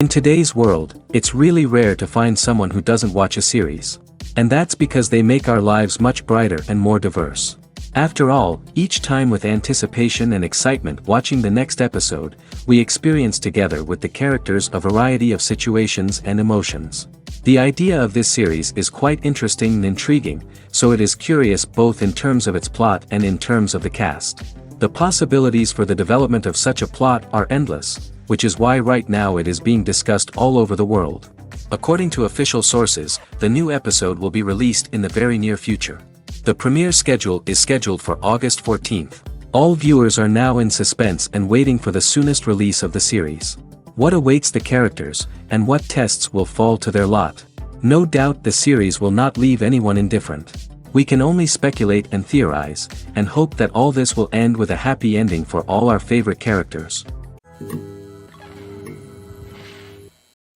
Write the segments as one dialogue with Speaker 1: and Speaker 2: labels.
Speaker 1: In today's world, it's really rare to find someone who doesn't watch a series. And that's because they make our lives much brighter and more diverse. After all, each time with anticipation and excitement watching the next episode, we experience together with the characters a variety of situations and emotions. The idea of this series is quite interesting and intriguing, so it is curious both in terms of its plot and in terms of the cast. The possibilities for the development of such a plot are endless, which is why right now it is being discussed all over the world. According to official sources, the new episode will be released in the very near future. The premiere schedule is scheduled for August 14th. All viewers are now in suspense and waiting for the soonest release of the series. What awaits the characters, and what tests will fall to their lot? No doubt the series will not leave anyone indifferent. We can only speculate and theorize, and hope that all this will end with a happy ending for all our favorite characters.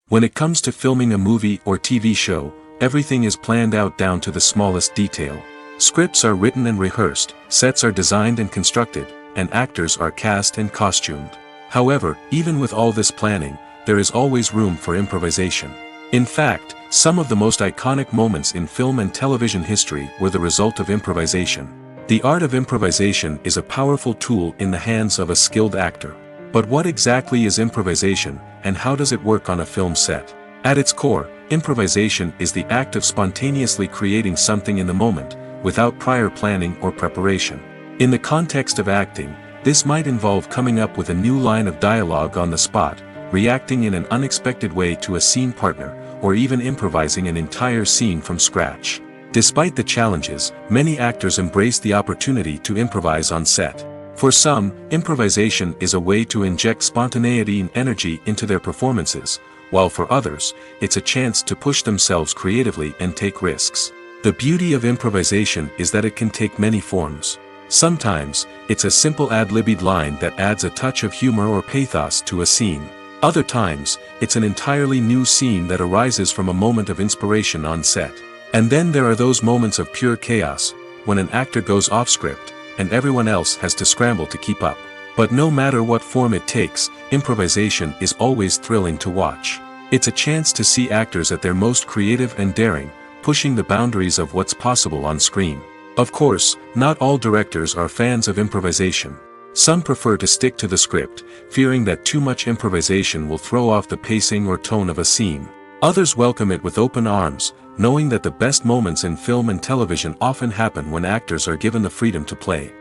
Speaker 1: When it comes to filming a movie or TV show, everything is planned out down to the smallest detail. Scripts are written and rehearsed, sets are designed and constructed, and actors are cast and costumed. However, even with all this planning, there is always room for improvisation. In fact, some of the most iconic moments in film and television history were the result of improvisation. The art of improvisation is a powerful tool in the hands of a skilled actor. But what exactly is improvisation, and how does it work on a film set? At its core, improvisation is the act of spontaneously creating something in the moment, without prior planning or preparation. In the context of acting, this might involve coming up with a new line of dialogue on the spot, reacting in an unexpected way to a scene partner, or even improvising an entire scene from scratch. Despite the challenges, many actors embrace the opportunity to improvise on set. For some, improvisation is a way to inject spontaneity and energy into their performances, while for others, it's a chance to push themselves creatively and take risks. The beauty of improvisation is that it can take many forms. Sometimes, it's a simple ad-libbed line that adds a touch of humor or pathos to a scene. Other times, it's an entirely new scene that arises from a moment of inspiration on set. And then there are those moments of pure chaos, when an actor goes off script, and everyone else has to scramble to keep up. But no matter what form it takes, improvisation is always thrilling to watch. It's a chance to see actors at their most creative and daring, pushing the boundaries of what's possible on screen. Of course, not all directors are fans of improvisation. Some prefer to stick to the script, fearing that too much improvisation will throw off the pacing or tone of a scene. Others welcome it with open arms, knowing that the best moments in film and television often happen when actors are given the freedom to play.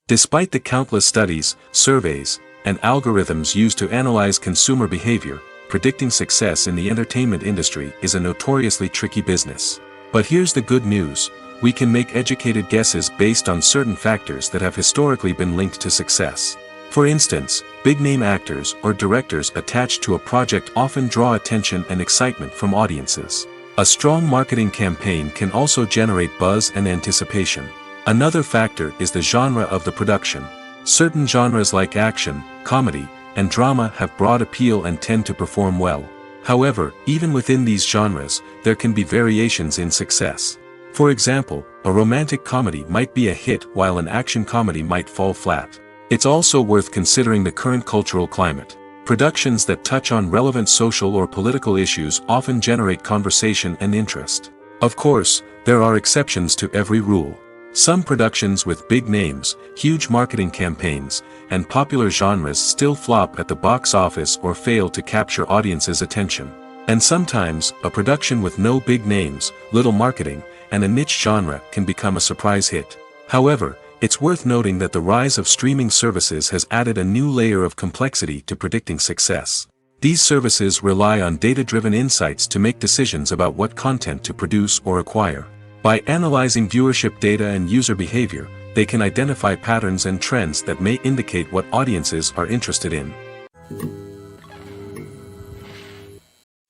Speaker 1: Despite the countless studies, surveys, and algorithms used to analyze consumer behavior, predicting success in the entertainment industry is a notoriously tricky business. But here's the good news: we can make educated guesses based on certain factors that have historically been linked to success. For instance, big-name actors or directors attached to a project often draw attention and excitement from audiences. A strong marketing campaign can also generate buzz and anticipation. Another factor is the genre of the production. Certain genres like action, comedy, and drama have broad appeal and tend to perform well. However, even within these genres, there can be variations in success. For example, a romantic comedy might be a hit while an action comedy might fall flat. It's also worth considering the current cultural climate. Productions that touch on relevant social or political issues often generate conversation and interest. Of course, there are exceptions to every rule. Some productions with big names, huge marketing campaigns, and popular genres still flop at the box office or fail to capture audiences' attention. And sometimes, a production with no big names, little marketing, and a niche genre can become a surprise hit. However, it's worth noting that the rise of streaming services has added a new layer of complexity to predicting success. These services rely on data-driven insights to make decisions about what content to produce or acquire. By analyzing viewership data and user behavior, they can identify patterns and trends that may indicate what audiences are interested in.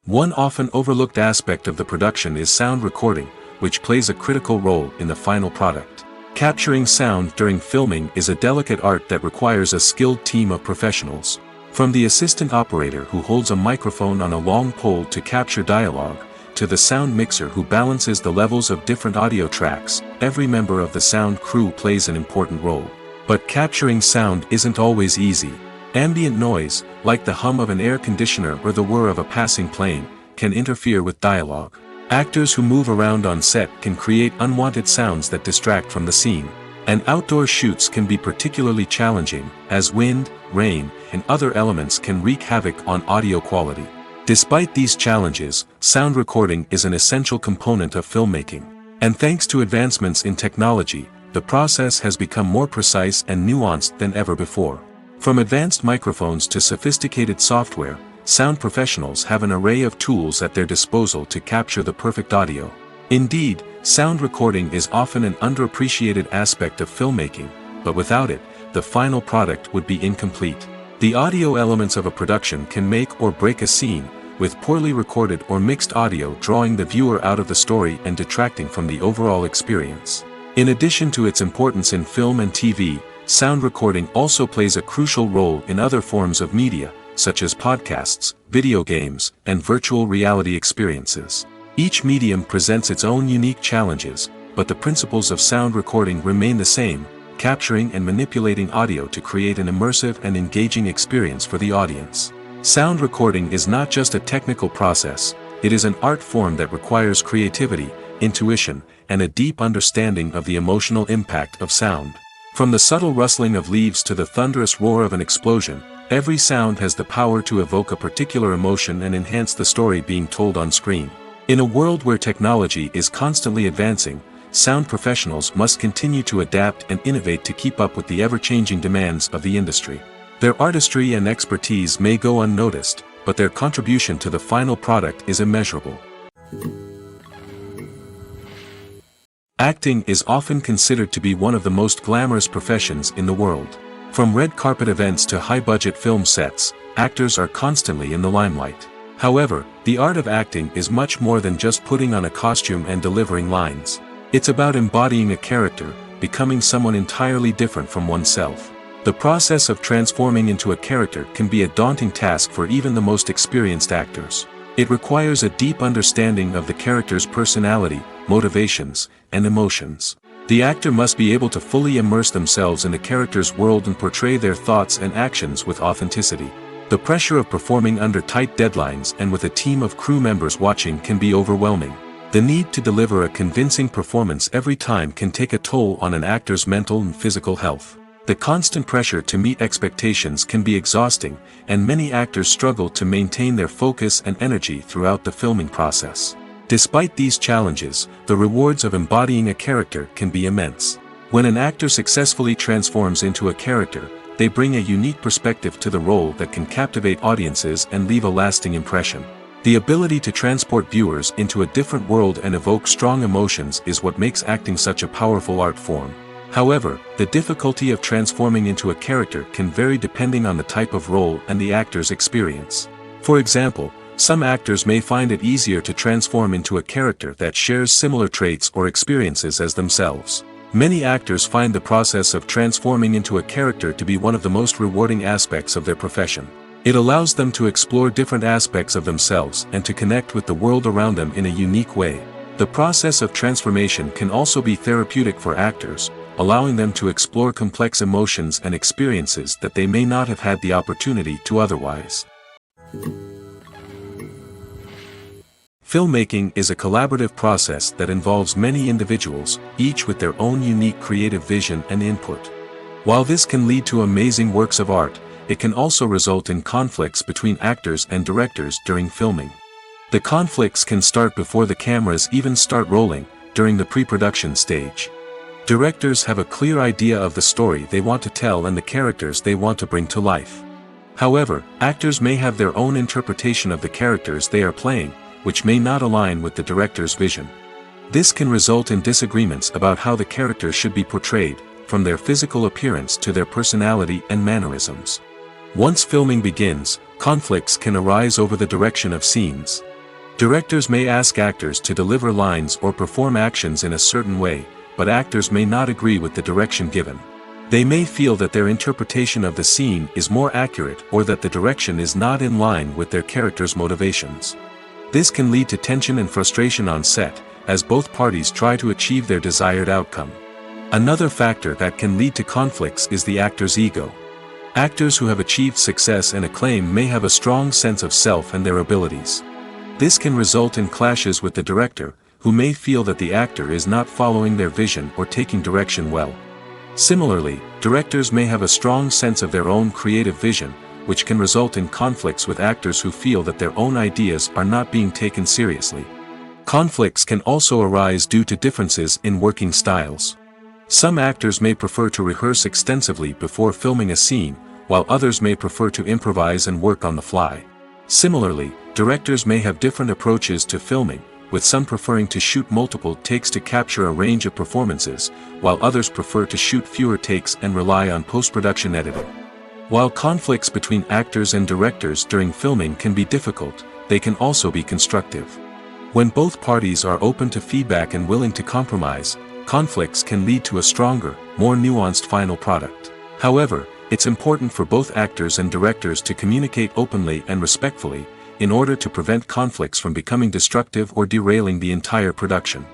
Speaker 1: One often overlooked aspect of the production is sound recording, which plays a critical role in the final product. Capturing sound during filming is a delicate art that requires a skilled team of professionals. From the assistant operator who holds a microphone on a long pole to capture dialogue, to the sound mixer who balances the levels of different audio tracks, every member of the sound crew plays an important role. But capturing sound isn't always easy. Ambient noise, like the hum of an air conditioner or the whir of a passing plane, can interfere with dialogue. Actors who move around on set can create unwanted sounds that distract from the scene. And outdoor shoots can be particularly challenging, as wind, rain, and other elements can wreak havoc on audio quality. Despite these challenges, sound recording is an essential component of filmmaking. And thanks to advancements in technology, the process has become more precise and nuanced than ever before. From advanced microphones to sophisticated software, sound professionals have an array of tools at their disposal to capture the perfect audio. Indeed, sound recording is often an underappreciated aspect of filmmaking, but without it, the final product would be incomplete. The audio elements of a production can make or break a scene, with poorly recorded or mixed audio drawing the viewer out of the story and detracting from the overall experience. In addition to its importance in film and TV, sound recording also plays a crucial role in other forms of media, such as podcasts, video games, and virtual reality experiences. Each medium presents its own unique challenges, but the principles of sound recording remain the same, capturing and manipulating audio to create an immersive and engaging experience for the audience. Sound recording is not just a technical process, it is an art form that requires creativity, intuition, and a deep understanding of the emotional impact of sound. From the subtle rustling of leaves to the thunderous roar of an explosion, every sound has the power to evoke a particular emotion and enhance the story being told on screen. In a world where technology is constantly advancing, sound professionals must continue to adapt and innovate to keep up with the ever-changing demands of the industry. Their artistry and expertise may go unnoticed, but their contribution to the final product is immeasurable. Acting is often considered to be one of the most glamorous professions in the world. From red carpet events to high-budget film sets, actors are constantly in the limelight. However, the art of acting is much more than just putting on a costume and delivering lines. It's about embodying a character, becoming someone entirely different from oneself. The process of transforming into a character can be a daunting task for even the most experienced actors. It requires a deep understanding of the character's personality, motivations, and emotions. The actor must be able to fully immerse themselves in the character's world and portray their thoughts and actions with authenticity. The pressure of performing under tight deadlines and with a team of crew members watching can be overwhelming. The need to deliver a convincing performance every time can take a toll on an actor's mental and physical health. The constant pressure to meet expectations can be exhausting, and many actors struggle to maintain their focus and energy throughout the filming process. Despite these challenges, the rewards of embodying a character can be immense. When an actor successfully transforms into a character, they bring a unique perspective to the role that can captivate audiences and leave a lasting impression. The ability to transport viewers into a different world and evoke strong emotions is what makes acting such a powerful art form. However, the difficulty of transforming into a character can vary depending on the type of role and the actor's experience. For example, some actors may find it easier to transform into a character that shares similar traits or experiences as themselves. Many actors find the process of transforming into a character to be one of the most rewarding aspects of their profession. It allows them to explore different aspects of themselves and to connect with the world around them in a unique way. The process of transformation can also be therapeutic for actors, allowing them to explore complex emotions and experiences that they may not have had the opportunity to otherwise. Filmmaking is a collaborative process that involves many individuals, each with their own unique creative vision and input. While this can lead to amazing works of art, it can also result in conflicts between actors and directors during filming. The conflicts can start before the cameras even start rolling, during the pre-production stage. Directors have a clear idea of the story they want to tell and the characters they want to bring to life. However, actors may have their own interpretation of the characters they are playing, which may not align with the director's vision. This can result in disagreements about how the characters should be portrayed, from their physical appearance to their personality and mannerisms. Once filming begins, conflicts can arise over the direction of scenes. Directors may ask actors to deliver lines or perform actions in a certain way, but actors may not agree with the direction given. They may feel that their interpretation of the scene is more accurate or that the direction is not in line with their character's motivations. This can lead to tension and frustration on set, as both parties try to achieve their desired outcome. Another factor that can lead to conflicts is the actor's ego. Actors who have achieved success and acclaim may have a strong sense of self and their abilities. This can result in clashes with the director, who may feel that the actor is not following their vision or taking direction well. Similarly, directors may have a strong sense of their own creative vision, which can result in conflicts with actors who feel that their own ideas are not being taken seriously. Conflicts can also arise due to differences in working styles. Some actors may prefer to rehearse extensively before filming a scene, while others may prefer to improvise and work on the fly. Similarly, directors may have different approaches to filming, with some preferring to shoot multiple takes to capture a range of performances, while others prefer to shoot fewer takes and rely on post-production editing. While conflicts between actors and directors during filming can be difficult, they can also be constructive. When both parties are open to feedback and willing to compromise, conflicts can lead to a stronger, more nuanced final product. However, it's important for both actors and directors to communicate openly and respectfully, in order to prevent conflicts from becoming destructive or derailing the entire production.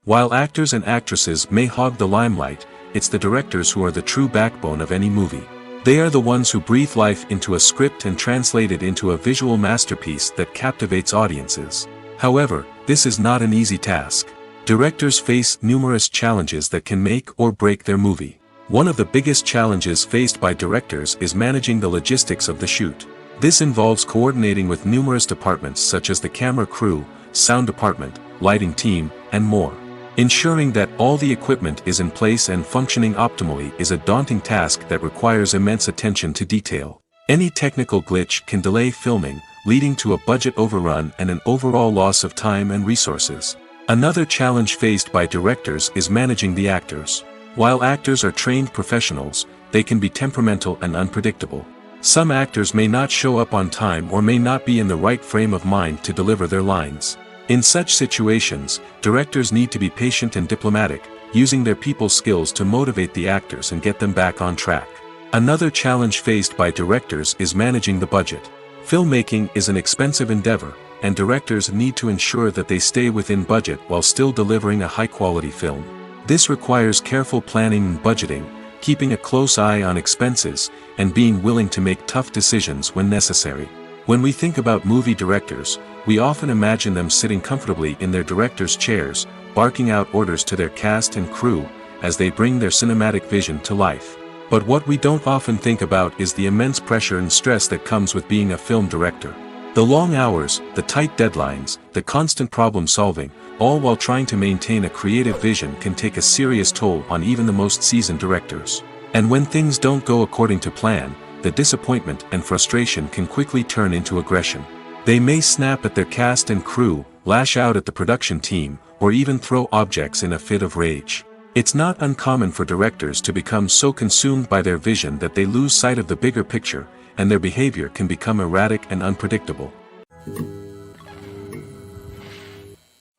Speaker 1: While actors and actresses may hog the limelight, it's the directors who are the true backbone of any movie. They are the ones who breathe life into a script and translate it into a visual masterpiece that captivates audiences. However, this is not an easy task. Directors face numerous challenges that can make or break their movie. One of the biggest challenges faced by directors is managing the logistics of the shoot. This involves coordinating with numerous departments such as the camera crew, sound department, lighting team, and more. Ensuring that all the equipment is in place and functioning optimally is a daunting task that requires immense attention to detail. Any technical glitch can delay filming, leading to a budget overrun and an overall loss of time and resources. Another challenge faced by directors is managing the actors. While actors are trained professionals, they can be temperamental and unpredictable. Some actors may not show up on time or may not be in the right frame of mind to deliver their lines. In such situations, directors need to be patient and diplomatic, using their people skills to motivate the actors and get them back on track. Another challenge faced by directors is managing the budget. Filmmaking is an expensive endeavor, and directors need to ensure that they stay within budget while still delivering a high-quality film. This requires careful planning and budgeting, keeping a close eye on expenses, and being willing to make tough decisions when necessary. When we think about movie directors, we often imagine them sitting comfortably in their director's chairs, barking out orders to their cast and crew, as they bring their cinematic vision to life. But what we don't often think about is the immense pressure and stress that comes with being a film director. The long hours, the tight deadlines, the constant problem solving, all while trying to maintain a creative vision can take a serious toll on even the most seasoned directors. And when things don't go according to plan, the disappointment and frustration can quickly turn into aggression. They may snap at their cast and crew, lash out at the production team, or even throw objects in a fit of rage. It's not uncommon for directors to become so consumed by their vision that they lose sight of the bigger picture, and their behavior can become erratic and unpredictable.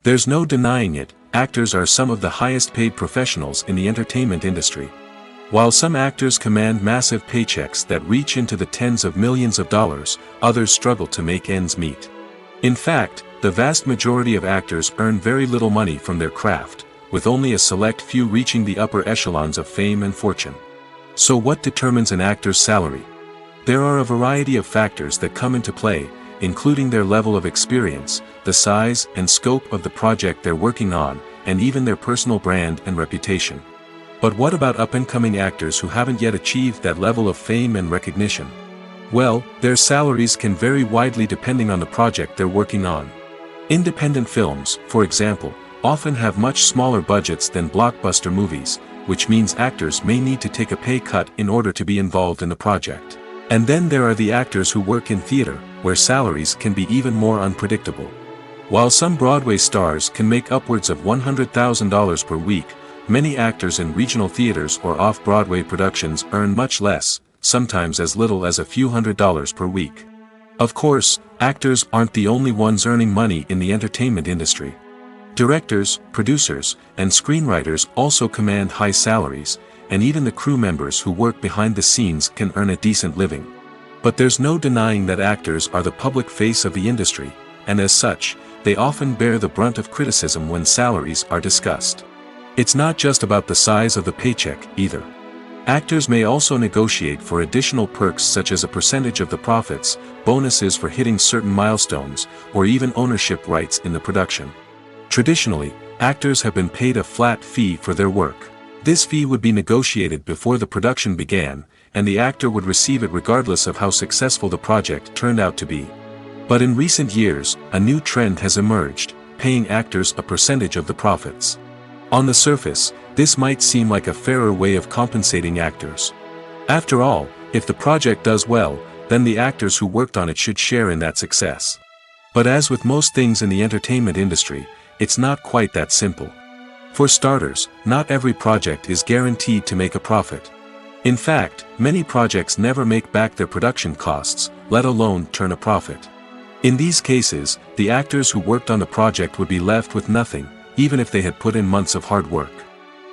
Speaker 1: There's no denying it, actors are some of the highest paid professionals in the entertainment industry. While some actors command massive paychecks that reach into the tens of millions of dollars, others struggle to make ends meet. In fact, the vast majority of actors earn very little money from their craft, with only a select few reaching the upper echelons of fame and fortune. So what determines an actor's salary? There are a variety of factors that come into play, including their level of experience, the size and scope of the project they're working on, and even their personal brand and reputation. But what about up-and-coming actors who haven't yet achieved that level of fame and recognition? Well, their salaries can vary widely depending on the project they're working on. Independent films, for example, often have much smaller budgets than blockbuster movies, which means actors may need to take a pay cut in order to be involved in the project. And then there are the actors who work in theater, where salaries can be even more unpredictable. While some Broadway stars can make upwards of $100,000 per week, many actors in regional theaters or off-Broadway productions earn much less, sometimes as little as a few $100s per week. Of course, actors aren't the only ones earning money in the entertainment industry. Directors, producers, and screenwriters also command high salaries, and even the crew members who work behind the scenes can earn a decent living. But there's no denying that actors are the public face of the industry, and as such, they often bear the brunt of criticism when salaries are discussed. It's not just about the size of the paycheck, either. Actors may also negotiate for additional perks such as a percentage of the profits, bonuses for hitting certain milestones, or even ownership rights in the production. Traditionally, actors have been paid a flat fee for their work. This fee would be negotiated before the production began, and the actor would receive it regardless of how successful the project turned out to be. But in recent years, a new trend has emerged, paying actors a percentage of the profits. On the surface, this might seem like a fairer way of compensating actors. After all, if the project does well, then the actors who worked on it should share in that success. But as with most things in the entertainment industry, it's not quite that simple. For starters, not every project is guaranteed to make a profit. In fact, many projects never make back their production costs, let alone turn a profit. In these cases, the actors who worked on the project would be left with nothing, even if they had put in months of hard work.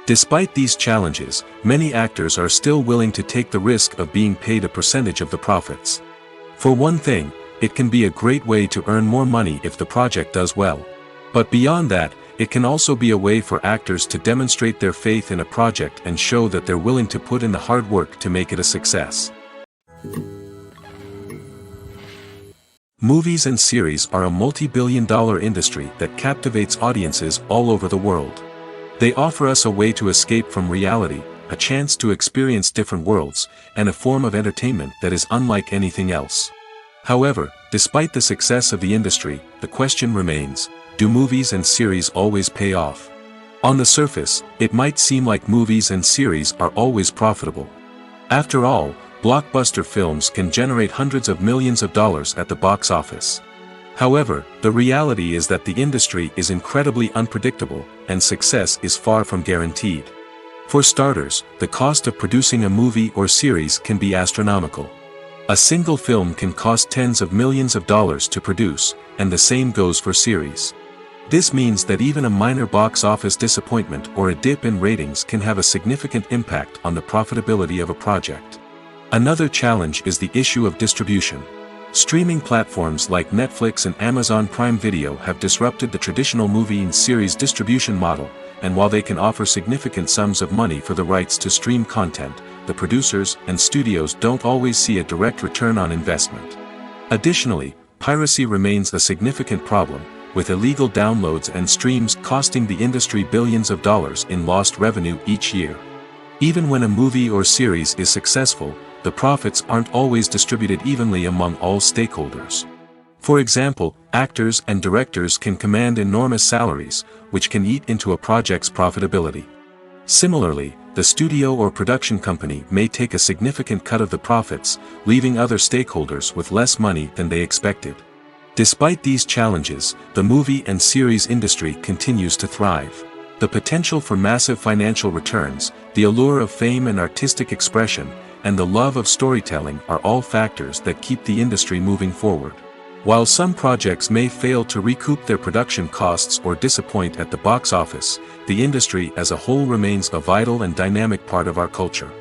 Speaker 1: Despite these challenges, many actors are still willing to take the risk of being paid a percentage of the profits. For one thing, it can be a great way to earn more money if the project does well. But beyond that, it can also be a way for actors to demonstrate their faith in a project and show that they're willing to put in the hard work to make it a success. Movies and series are a multi-billion-dollar industry that captivates audiences all over the world. They offer us a way to escape from reality, a chance to experience different worlds, and a form of entertainment that is unlike anything else. However, despite the success of the industry, the question remains, do movies and series always pay off? On the surface, it might seem like movies and series are always profitable. After all, blockbuster films can generate hundreds of millions of dollars at the box office. However, the reality is that the industry is incredibly unpredictable, and success is far from guaranteed. For starters, the cost of producing a movie or series can be astronomical. A single film can cost tens of millions of dollars to produce, and the same goes for series. This means that even a minor box office disappointment or a dip in ratings can have a significant impact on the profitability of a project. Another challenge is the issue of distribution. Streaming platforms like Netflix and Amazon Prime Video have disrupted the traditional movie and series distribution model, and while they can offer significant sums of money for the rights to stream content, the producers and studios don't always see a direct return on investment. Additionally, piracy remains a significant problem, with illegal downloads and streams costing the industry billions of dollars in lost revenue each year. Even when a movie or series is successful, the profits aren't always distributed evenly among all stakeholders. For example, actors and directors can command enormous salaries, which can eat into a project's profitability. Similarly, the studio or production company may take a significant cut of the profits, leaving other stakeholders with less money than they expected. Despite these challenges, the movie and series industry continues to thrive. The potential for massive financial returns, the allure of fame and artistic expression, and the love of storytelling are all factors that keep the industry moving forward. While some projects may fail to recoup their production costs or disappoint at the box office, the industry as a whole remains a vital and dynamic part of our culture.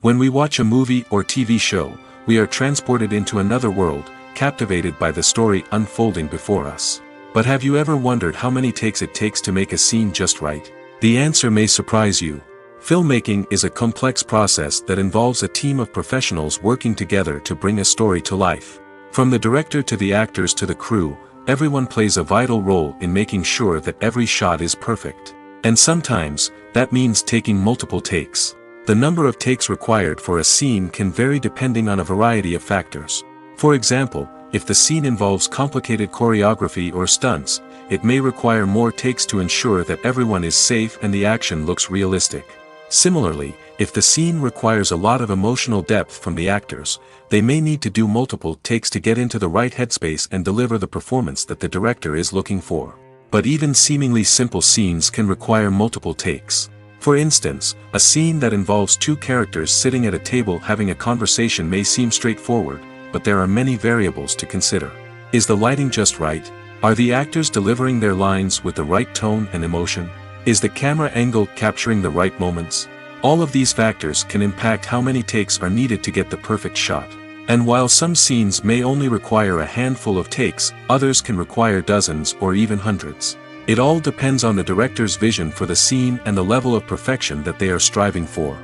Speaker 1: When we watch a movie or TV show, we are transported into another world, captivated by the story unfolding before us. But have you ever wondered how many takes it takes to make a scene just right? The answer may surprise you. Filmmaking is a complex process that involves a team of professionals working together to bring a story to life. From the director to the actors to the crew, everyone plays a vital role in making sure that every shot is perfect. And sometimes, that means taking multiple takes. The number of takes required for a scene can vary depending on a variety of factors. For example, if the scene involves complicated choreography or stunts, it may require more takes to ensure that everyone is safe and the action looks realistic. Similarly, if the scene requires a lot of emotional depth from the actors, they may need to do multiple takes to get into the right headspace and deliver the performance that the director is looking for. But even seemingly simple scenes can require multiple takes. For instance, a scene that involves two characters sitting at a table having a conversation may seem straightforward, but there are many variables to consider. Is the lighting just right? Are the actors delivering their lines with the right tone and emotion? Is the camera angle capturing the right moments? All of these factors can impact how many takes are needed to get the perfect shot. And while some scenes may only require a handful of takes, others can require dozens or even hundreds. It all depends on the director's vision for the scene and the level of perfection that they are striving for.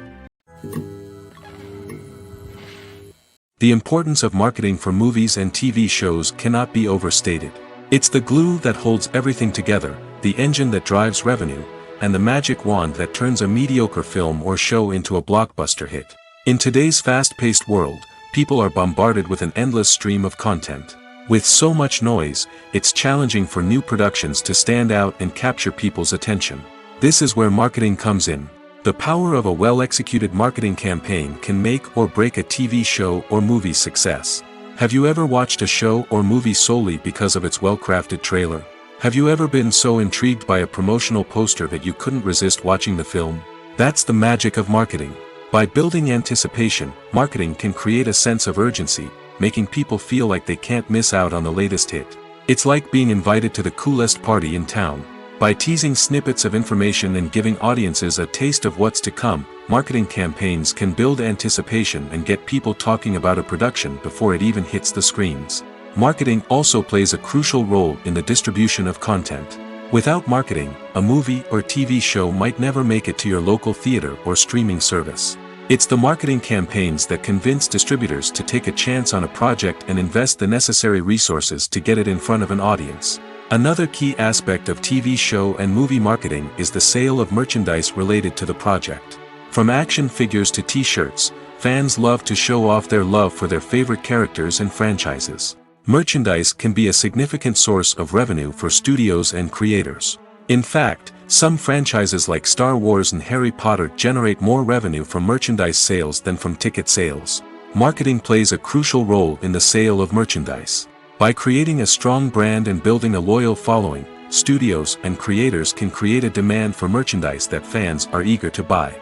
Speaker 1: The importance of marketing for movies and TV shows cannot be overstated. It's the glue that holds everything together, the engine that drives revenue, and the magic wand that turns a mediocre film or show into a blockbuster hit. In today's fast-paced world, people are bombarded with an endless stream of content. With so much noise, it's challenging for new productions to stand out and capture people's attention. This is where marketing comes in. The power of a well-executed marketing campaign can make or break a TV show or movie's success. Have you ever watched a show or movie solely because of its well-crafted trailer? Have you ever been so intrigued by a promotional poster that you couldn't resist watching the film? That's the magic of marketing. By building anticipation, marketing can create a sense of urgency, making people feel like they can't miss out on the latest hit. It's like being invited to the coolest party in town. By teasing snippets of information and giving audiences a taste of what's to come, marketing campaigns can build anticipation and get people talking about a production before it even hits the screens. Marketing also plays a crucial role in the distribution of content. Without marketing, a movie or TV show might never make it to your local theater or streaming service. It's the marketing campaigns that convince distributors to take a chance on a project and invest the necessary resources to get it in front of an audience. Another key aspect of TV show and movie marketing is the sale of merchandise related to the project. From action figures to t-shirts, fans love to show off their love for their favorite characters and franchises. Merchandise can be a significant source of revenue for studios and creators. In fact, some franchises like Star Wars and Harry Potter generate more revenue from merchandise sales than from ticket sales. Marketing plays a crucial role in the sale of merchandise. By creating a strong brand and building a loyal following, studios and creators can create a demand for merchandise that fans are eager to buy.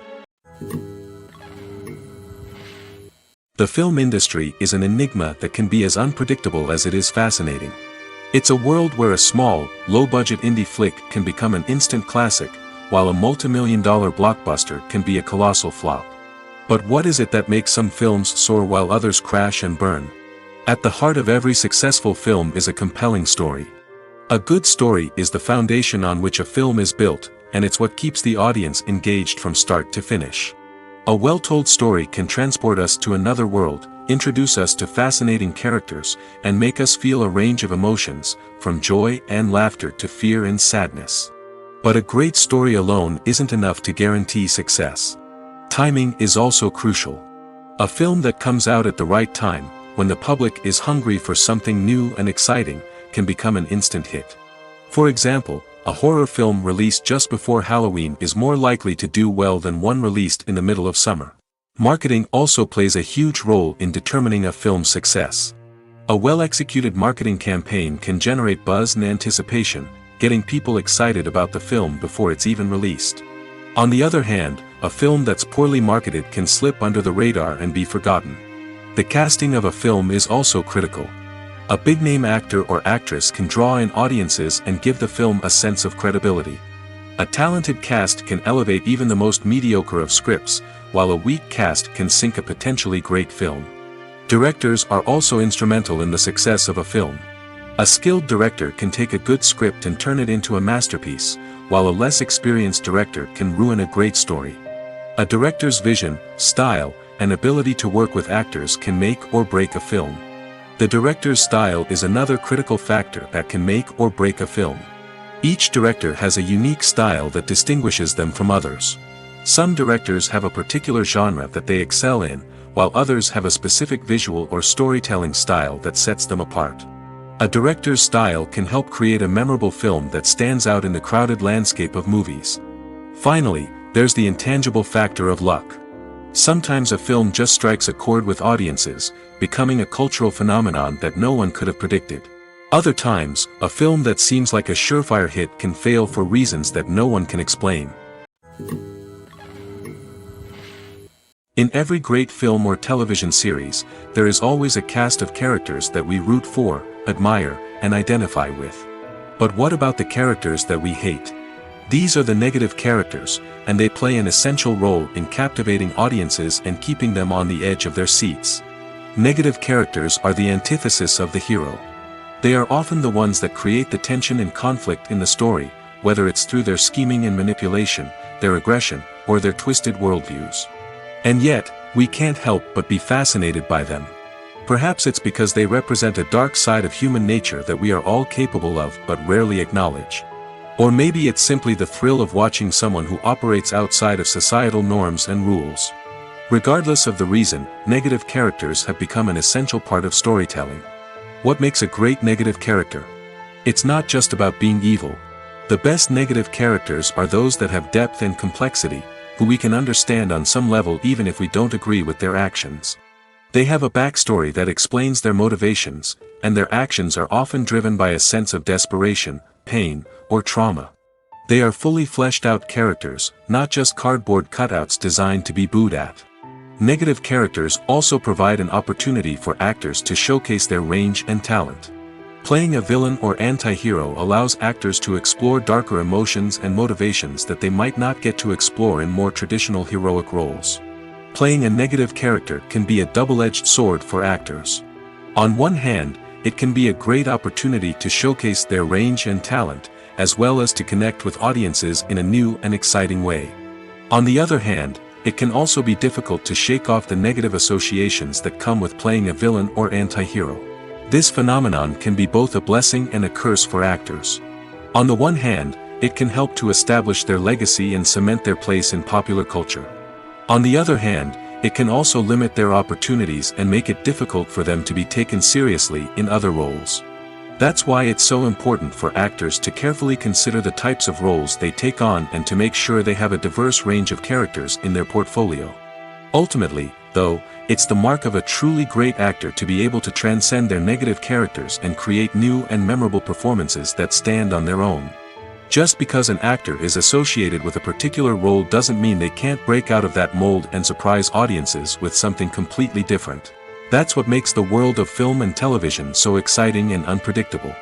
Speaker 1: The film industry is an enigma that can be as unpredictable as it is fascinating. It's a world where a small, low-budget indie flick can become an instant classic, while a multi-million-dollar blockbuster can be a colossal flop. But what is it that makes some films soar while others crash and burn? At the heart of every successful film is a compelling story. A good story is the foundation on which a film is built, and it's what keeps the audience engaged from start to finish. A well-told story can transport us to another world, introduce us to fascinating characters, and make us feel a range of emotions, from joy and laughter to fear and sadness. But a great story alone isn't enough to guarantee success. Timing is also crucial. A film that comes out at the right time, when the public is hungry for something new and exciting, can become an instant hit. For example, a horror film released just before Halloween is more likely to do well than one released in the middle of summer. Marketing also plays a huge role in determining a film's success. A well-executed marketing campaign can generate buzz and anticipation, getting people excited about the film before it's even released. On the other hand, a film that's poorly marketed can slip under the radar and be forgotten. The casting of a film is also critical. A big-name actor or actress can draw in audiences and give the film a sense of credibility. A talented cast can elevate even the most mediocre of scripts, while a weak cast can sink a potentially great film. Directors are also instrumental in the success of a film. A skilled director can take a good script and turn it into a masterpiece, while a less experienced director can ruin a great story. A director's vision, style, and ability to work with actors can make or break a film. The director's style is another critical factor that can make or break a film. Each director has a unique style that distinguishes them from others. Some directors have a particular genre that they excel in, while others have a specific visual or storytelling style that sets them apart. A director's style can help create a memorable film that stands out in the crowded landscape of movies. Finally, there's the intangible factor of luck. Sometimes a film just strikes a chord with audiences, becoming a cultural phenomenon that no one could have predicted. Other times, a film that seems like a surefire hit can fail for reasons that no one can explain. In every great film or television series, there is always a cast of characters that we root for, admire, and identify with. But what about the characters that we hate? These are the negative characters, and they play an essential role in captivating audiences and keeping them on the edge of their seats. Negative characters are the antithesis of the hero. They are often the ones that create the tension and conflict in the story, whether it's through their scheming and manipulation, their aggression, or their twisted worldviews. And yet, we can't help but be fascinated by them. Perhaps it's because they represent a dark side of human nature that we are all capable of but rarely acknowledge. Or maybe it's simply the thrill of watching someone who operates outside of societal norms and rules. Regardless of the reason, negative characters have become an essential part of storytelling. What makes a great negative character? It's not just about being evil. The best negative characters are those that have depth and complexity, who we can understand on some level even if we don't agree with their actions. They have a backstory that explains their motivations, and their actions are often driven by a sense of desperation, pain, or trauma. They are fully fleshed out characters, not just cardboard cutouts designed to be booed at. Negative characters also provide an opportunity for actors to showcase their range and talent. Playing a villain or anti-hero allows actors to explore darker emotions and motivations that they might not get to explore in more traditional heroic roles. Playing a negative character can be a double-edged sword for actors. On one hand, it can be a great opportunity to showcase their range and talent, as well as to connect with audiences in a new and exciting way. On the other hand, it can also be difficult to shake off the negative associations that come with playing a villain or anti-hero. This phenomenon can be both a blessing and a curse for actors. On the one hand, it can help to establish their legacy and cement their place in popular culture. On the other hand, it can also limit their opportunities and make it difficult for them to be taken seriously in other roles. That's why it's so important for actors to carefully consider the types of roles they take on and to make sure they have a diverse range of characters in their portfolio. Ultimately, though, it's the mark of a truly great actor to be able to transcend their negative characters and create new and memorable performances that stand on their own. Just because an actor is associated with a particular role doesn't mean they can't break out of that mold and surprise audiences with something completely different. That's what makes the world of film and television so exciting and unpredictable.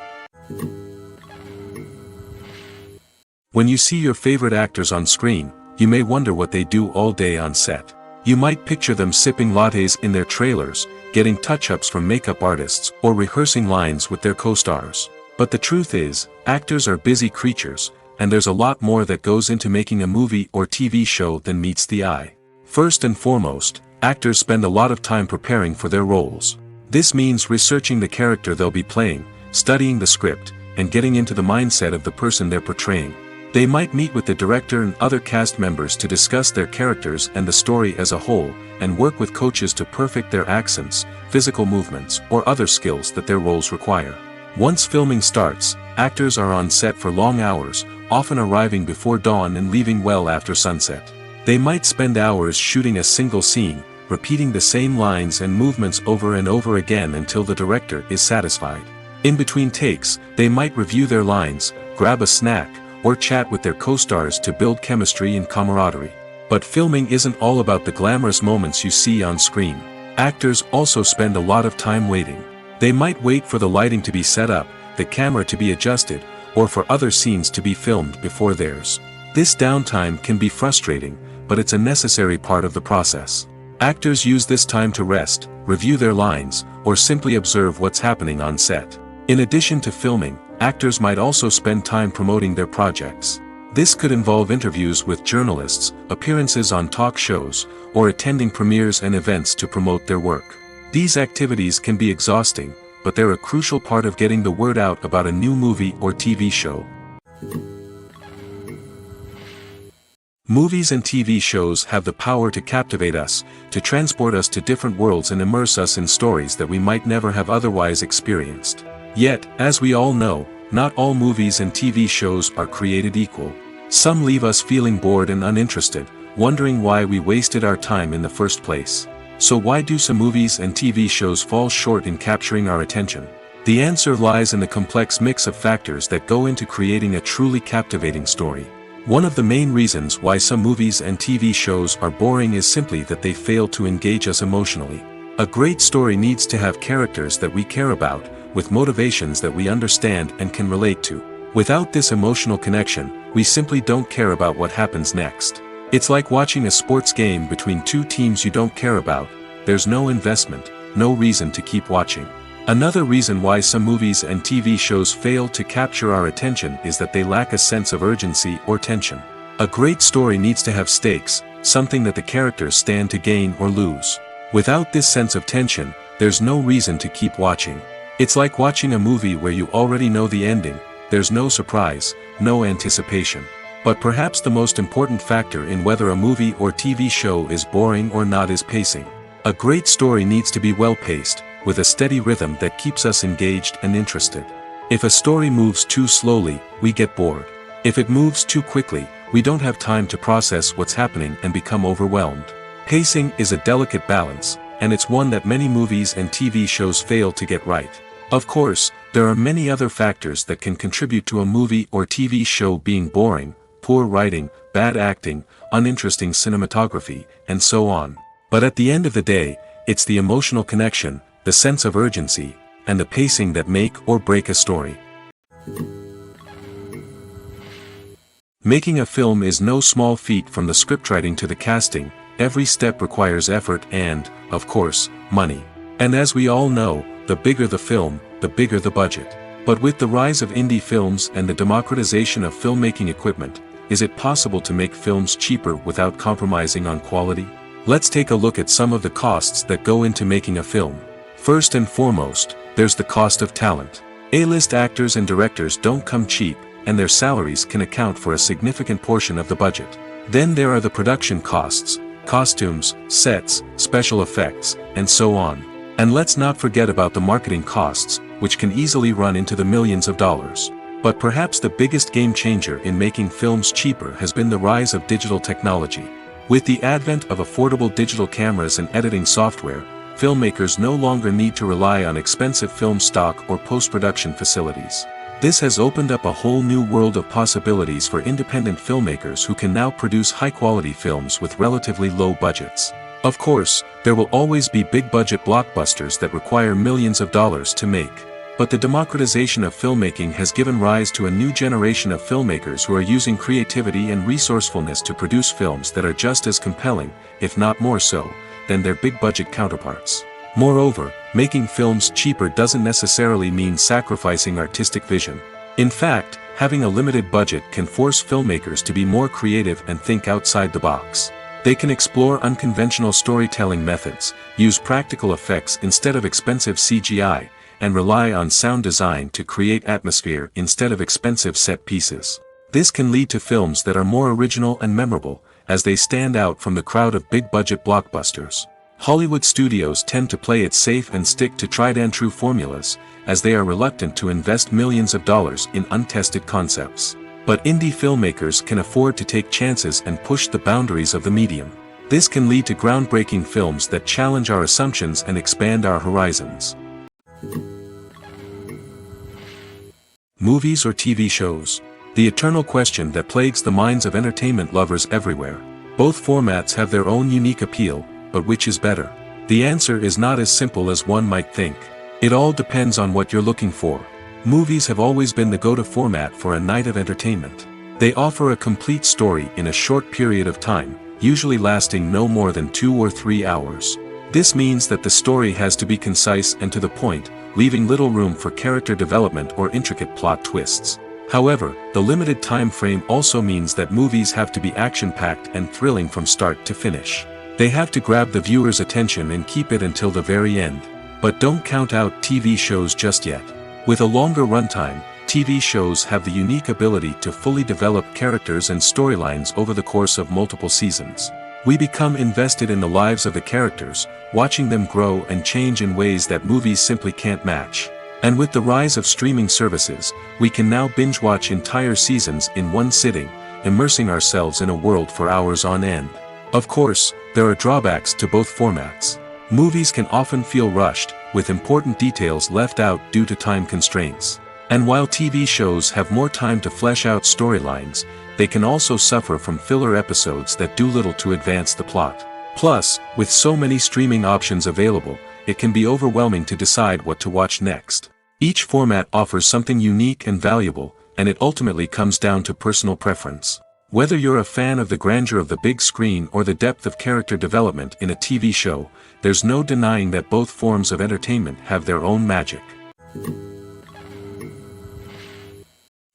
Speaker 1: When you see your favorite actors on screen, you may wonder what they do all day on set. You might picture them sipping lattes in their trailers, getting touch-ups from makeup artists, or rehearsing lines with their co-stars. But the truth is, actors are busy creatures, and there's a lot more that goes into making a movie or TV show than meets the eye. First and foremost, actors spend a lot of time preparing for their roles. This means researching the character they'll be playing, studying the script, and getting into the mindset of the person they're portraying. They might meet with the director and other cast members to discuss their characters and the story as a whole, and work with coaches to perfect their accents, physical movements, or other skills that their roles require. Once filming starts, actors are on set for long hours, often arriving before dawn and leaving well after sunset. They might spend hours shooting a single scene, repeating the same lines and movements over and over again until the director is satisfied. In between takes, they might review their lines, grab a snack, or chat with their co-stars to build chemistry and camaraderie. But filming isn't all about the glamorous moments you see on screen. Actors also spend a lot of time waiting. They might wait for the lighting to be set up, the camera to be adjusted, or for other scenes to be filmed before theirs. This downtime can be frustrating, but it's a necessary part of the process. Actors use this time to rest, review their lines, or simply observe what's happening on set. In addition to filming, actors might also spend time promoting their projects. This could involve interviews with journalists, appearances on talk shows, or attending premieres and events to promote their work. These activities can be exhausting, but they're a crucial part of getting the word out about a new movie or TV show. Movies and TV shows have the power to captivate us, to transport us to different worlds and immerse us in stories that we might never have otherwise experienced. Yet, as we all know, not all movies and TV shows are created equal. Some leave us feeling bored and uninterested, wondering why we wasted our time in the first place. So why do some movies and TV shows fall short in capturing our attention? The answer lies in the complex mix of factors that go into creating a truly captivating story. One of the main reasons why some movies and TV shows are boring is simply that they fail to engage us emotionally. A great story needs to have characters that we care about, with motivations that we understand and can relate to. Without this emotional connection, we simply don't care about what happens next. It's like watching a sports game between two teams you don't care about. There's no investment, no reason to keep watching. Another reason why some movies and TV shows fail to capture our attention is that they lack a sense of urgency or tension. A great story needs to have stakes, something that the characters stand to gain or lose. Without this sense of tension, there's no reason to keep watching. It's like watching a movie where you already know the ending, there's no surprise, no anticipation. But perhaps the most important factor in whether a movie or TV show is boring or not is pacing. A great story needs to be well-paced, with a steady rhythm that keeps us engaged and interested. If a story moves too slowly, we get bored. If it moves too quickly, we don't have time to process what's happening and become overwhelmed. Pacing is a delicate balance, and it's one that many movies and TV shows fail to get right. Of course, there are many other factors that can contribute to a movie or TV show being boring: poor writing, bad acting, uninteresting cinematography, and so on. But at the end of the day, it's the emotional connection, the sense of urgency, and the pacing that make or break a story. Making a film is no small feat. From the scriptwriting to the casting, every step requires effort and, of course, money. And as we all know, the bigger the film, the bigger the budget. But with the rise of indie films and the democratization of filmmaking equipment, is it possible to make films cheaper without compromising on quality? Let's take a look at some of the costs that go into making a film. First and foremost, there's the cost of talent. A-list actors and directors don't come cheap, and their salaries can account for a significant portion of the budget. Then there are the production costs: costumes, sets, special effects, and so on. And let's not forget about the marketing costs, which can easily run into the millions of dollars. But perhaps the biggest game changer in making films cheaper has been the rise of digital technology. With the advent of affordable digital cameras and editing software, filmmakers no longer need to rely on expensive film stock or post-production facilities. This has opened up a whole new world of possibilities for independent filmmakers who can now produce high-quality films with relatively low budgets. Of course, there will always be big-budget blockbusters that require millions of dollars to make. But the democratization of filmmaking has given rise to a new generation of filmmakers who are using creativity and resourcefulness to produce films that are just as compelling, if not more so, than their big-budget counterparts. Moreover, making films cheaper doesn't necessarily mean sacrificing artistic vision. In fact, having a limited budget can force filmmakers to be more creative and think outside the box. They can explore unconventional storytelling methods, use practical effects instead of expensive CGI, and rely on sound design to create atmosphere instead of expensive set pieces. This can lead to films that are more original and memorable, as they stand out from the crowd of big-budget blockbusters. Hollywood studios tend to play it safe and stick to tried-and-true formulas, as they are reluctant to invest millions of dollars in untested concepts. But indie filmmakers can afford to take chances and push the boundaries of the medium. This can lead to groundbreaking films that challenge our assumptions and expand our horizons. Movies or TV shows? The eternal question that plagues the minds of entertainment lovers everywhere. Both formats have their own unique appeal, but which is better? The answer is not as simple as one might think. It all depends on what you're looking for. Movies have always been the go-to format for a night of entertainment. They offer a complete story in a short period of time, usually lasting no more than 2 or 3 hours. This means that the story has to be concise and to the point, leaving little room for character development or intricate plot twists. However, the limited time frame also means that movies have to be action-packed and thrilling from start to finish. They have to grab the viewer's attention and keep it until the very end. But don't count out TV shows just yet. With a longer runtime, TV shows have the unique ability to fully develop characters and storylines over the course of multiple seasons. We become invested in the lives of the characters, watching them grow and change in ways that movies simply can't match. And with the rise of streaming services, we can now binge-watch entire seasons in one sitting, immersing ourselves in a world for hours on end. Of course, there are drawbacks to both formats. Movies can often feel rushed, with important details left out due to time constraints. And while TV shows have more time to flesh out storylines, they can also suffer from filler episodes that do little to advance the plot. Plus, with so many streaming options available, it can be overwhelming to decide what to watch next. Each format offers something unique and valuable, and it ultimately comes down to personal preference. Whether you're a fan of the grandeur of the big screen or the depth of character development in a TV show, there's no denying that both forms of entertainment have their own magic.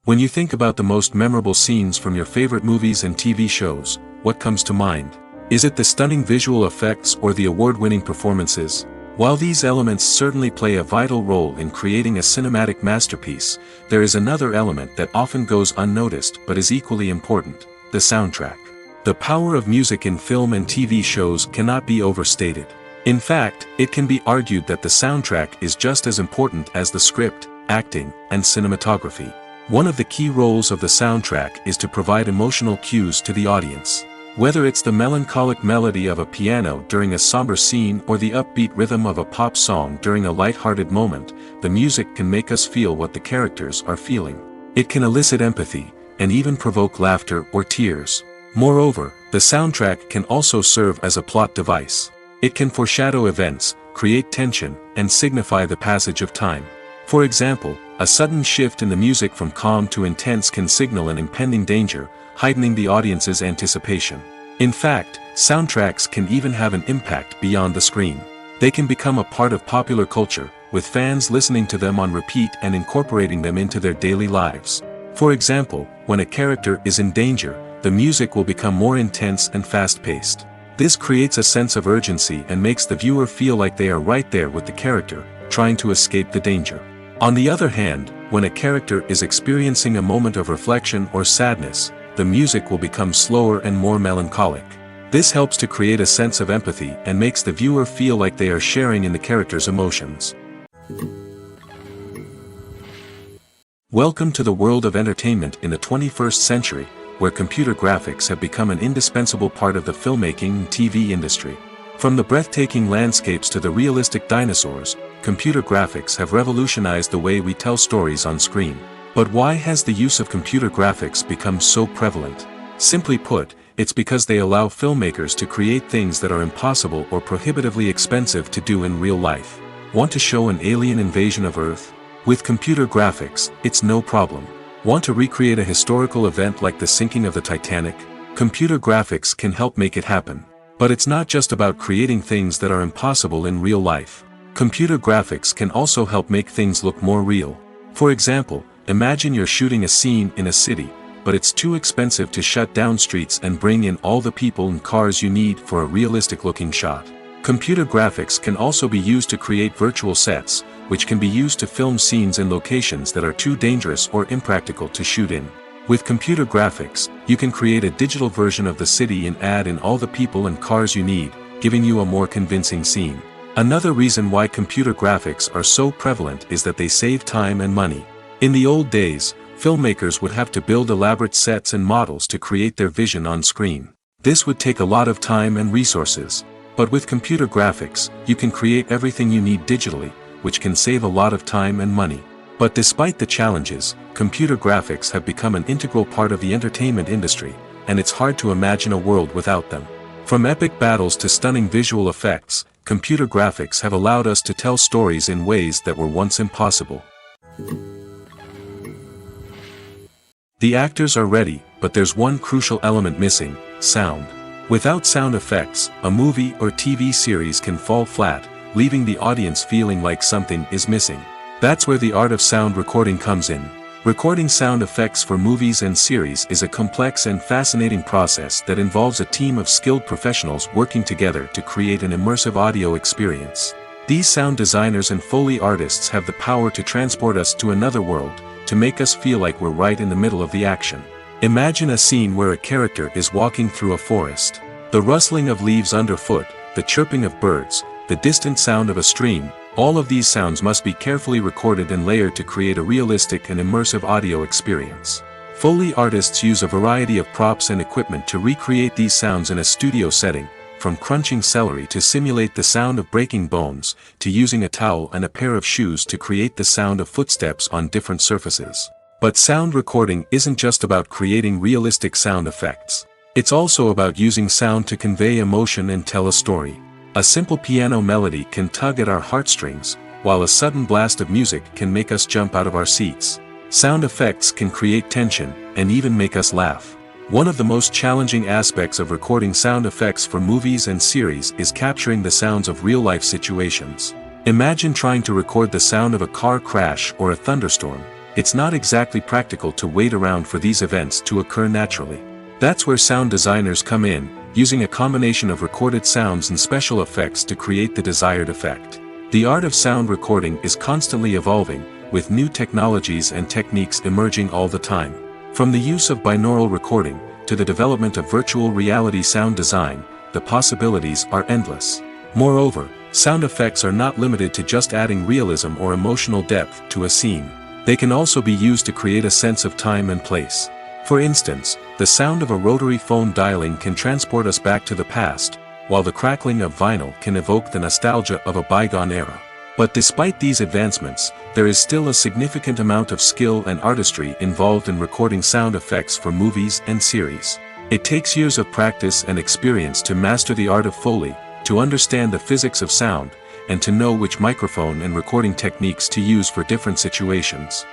Speaker 1: When you think about the most memorable scenes from your favorite movies and TV shows, what comes to mind? Is it the stunning visual effects or the award-winning performances? While these elements certainly play a vital role in creating a cinematic masterpiece, there is another element that often goes unnoticed but is equally important: the soundtrack. The power of music in film and TV shows cannot be overstated. In fact, it can be argued that the soundtrack is just as important as the script, acting, and cinematography. One of the key roles of the soundtrack is to provide emotional cues to the audience. Whether it's the melancholic melody of a piano during a somber scene or the upbeat rhythm of a pop song during a light-hearted moment, the music can make us feel what the characters are feeling. It can elicit empathy, and even provoke laughter or tears. Moreover, the soundtrack can also serve as a plot device. It can foreshadow events, create tension, and signify the passage of time. For example, a sudden shift in the music from calm to intense can signal an impending danger, heightening the audience's anticipation. In fact, soundtracks can even have an impact beyond the screen. They can become a part of popular culture, with fans listening to them on repeat and incorporating them into their daily lives. For example, when a character is in danger, the music will become more intense and fast-paced. This creates a sense of urgency and makes the viewer feel like they are right there with the character, trying to escape the danger. On the other hand, when a character is experiencing a moment of reflection or sadness, the music will become slower and more melancholic. This helps to create a sense of empathy and makes the viewer feel like they are sharing in the character's emotions. Welcome to the world of entertainment in the 21st century, where computer graphics have become an indispensable part of the filmmaking and TV industry. From the breathtaking landscapes to the realistic dinosaurs, computer graphics have revolutionized the way we tell stories on screen. But why has the use of computer graphics become so prevalent? Simply put, it's because they allow filmmakers to create things that are impossible or prohibitively expensive to do in real life. Want to show an alien invasion of Earth? With computer graphics, it's no problem. Want to recreate a historical event like the sinking of the Titanic? Computer graphics can help make it happen. But it's not just about creating things that are impossible in real life. Computer graphics can also help make things look more real. For example, imagine you're shooting a scene in a city, but it's too expensive to shut down streets and bring in all the people and cars you need for a realistic-looking shot. Computer graphics can also be used to create virtual sets, which can be used to film scenes in locations that are too dangerous or impractical to shoot in. With computer graphics, you can create a digital version of the city and add in all the people and cars you need, giving you a more convincing scene. Another reason why computer graphics are so prevalent is that they save time and money. In the old days, filmmakers would have to build elaborate sets and models to create their vision on screen. This would take a lot of time and resources. But with computer graphics, you can create everything you need digitally, which can save a lot of time and money. But despite the challenges, computer graphics have become an integral part of the entertainment industry, and it's hard to imagine a world without them. From epic battles to stunning visual effects, computer graphics have allowed us to tell stories in ways that were once impossible. The actors are ready, but there's one crucial element missing: sound. Without sound effects, a movie or TV series can fall flat, leaving the audience feeling like something is missing. That's where the art of sound recording comes in. Recording sound effects for movies and series is a complex and fascinating process that involves a team of skilled professionals working together to create an immersive audio experience. These sound designers and Foley artists have the power to transport us to another world, to make us feel like we're right in the middle of the action. Imagine a scene where a character is walking through a forest. The rustling of leaves underfoot, the chirping of birds, the distant sound of a stream, all of these sounds must be carefully recorded and layered to create a realistic and immersive audio experience. Foley artists use a variety of props and equipment to recreate these sounds in a studio setting, from crunching celery to simulate the sound of breaking bones, to using a towel and a pair of shoes to create the sound of footsteps on different surfaces. But sound recording isn't just about creating realistic sound effects. It's also about using sound to convey emotion and tell a story. A simple piano melody can tug at our heartstrings, while a sudden blast of music can make us jump out of our seats. Sound effects can create tension, and even make us laugh. One of the most challenging aspects of recording sound effects for movies and series is capturing the sounds of real-life situations. Imagine trying to record the sound of a car crash or a thunderstorm. It's not exactly practical to wait around for these events to occur naturally. That's where sound designers come in, using a combination of recorded sounds and special effects to create the desired effect. The art of sound recording is constantly evolving, with new technologies and techniques emerging all the time. From the use of binaural recording, to the development of virtual reality sound design, the possibilities are endless. Moreover, sound effects are not limited to just adding realism or emotional depth to a scene. They can also be used to create a sense of time and place. For instance, the sound of a rotary phone dialing can transport us back to the past, while the crackling of vinyl can evoke the nostalgia of a bygone era. But despite these advancements, there is still a significant amount of skill and artistry involved in recording sound effects for movies and series. It takes years of practice and experience to master the art of Foley, to understand the physics of sound, and to know which microphone and recording techniques to use for different situations.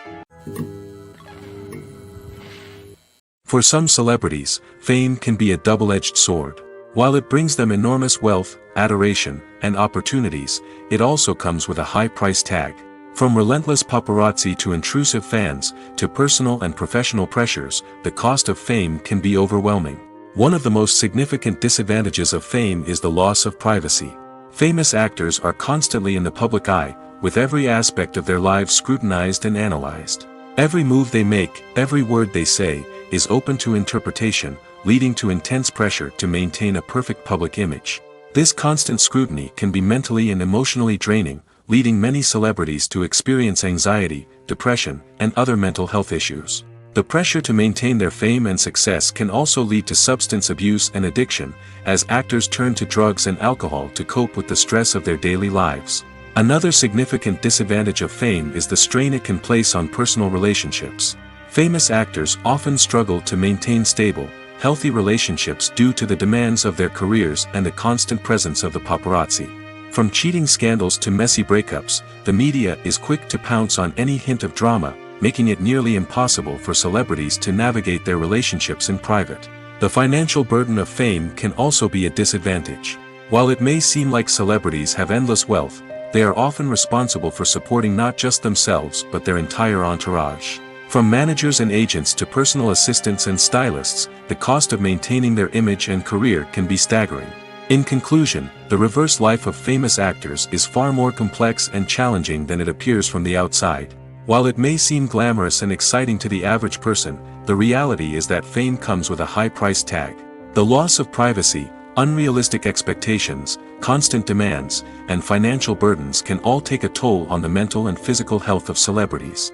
Speaker 1: For some celebrities, fame can be a double-edged sword. While it brings them enormous wealth, adoration, and opportunities, it also comes with a high price tag. From relentless paparazzi to intrusive fans, to personal and professional pressures, the cost of fame can be overwhelming. One of the most significant disadvantages of fame is the loss of privacy. Famous actors are constantly in the public eye, with every aspect of their lives scrutinized and analyzed. Every move they make, every word they say, is open to interpretation, leading to intense pressure to maintain a perfect public image. This constant scrutiny can be mentally and emotionally draining, leading many celebrities to experience anxiety, depression, and other mental health issues. The pressure to maintain their fame and success can also lead to substance abuse and addiction, as actors turn to drugs and alcohol to cope with the stress of their daily lives. Another significant disadvantage of fame is the strain it can place on personal relationships. Famous actors often struggle to maintain stable, healthy relationships due to the demands of their careers and the constant presence of the paparazzi. From cheating scandals to messy breakups, the media is quick to pounce on any hint of drama, making it nearly impossible for celebrities to navigate their relationships in private. The financial burden of fame can also be a disadvantage. While it may seem like celebrities have endless wealth, they are often responsible for supporting not just themselves but their entire entourage. From managers and agents to personal assistants and stylists, the cost of maintaining their image and career can be staggering. In conclusion, the reverse life of famous actors is far more complex and challenging than it appears from the outside. While it may seem glamorous and exciting to the average person, the reality is that fame comes with a high price tag. The loss of privacy, unrealistic expectations, constant demands, and financial burdens can all take a toll on the mental and physical health of celebrities.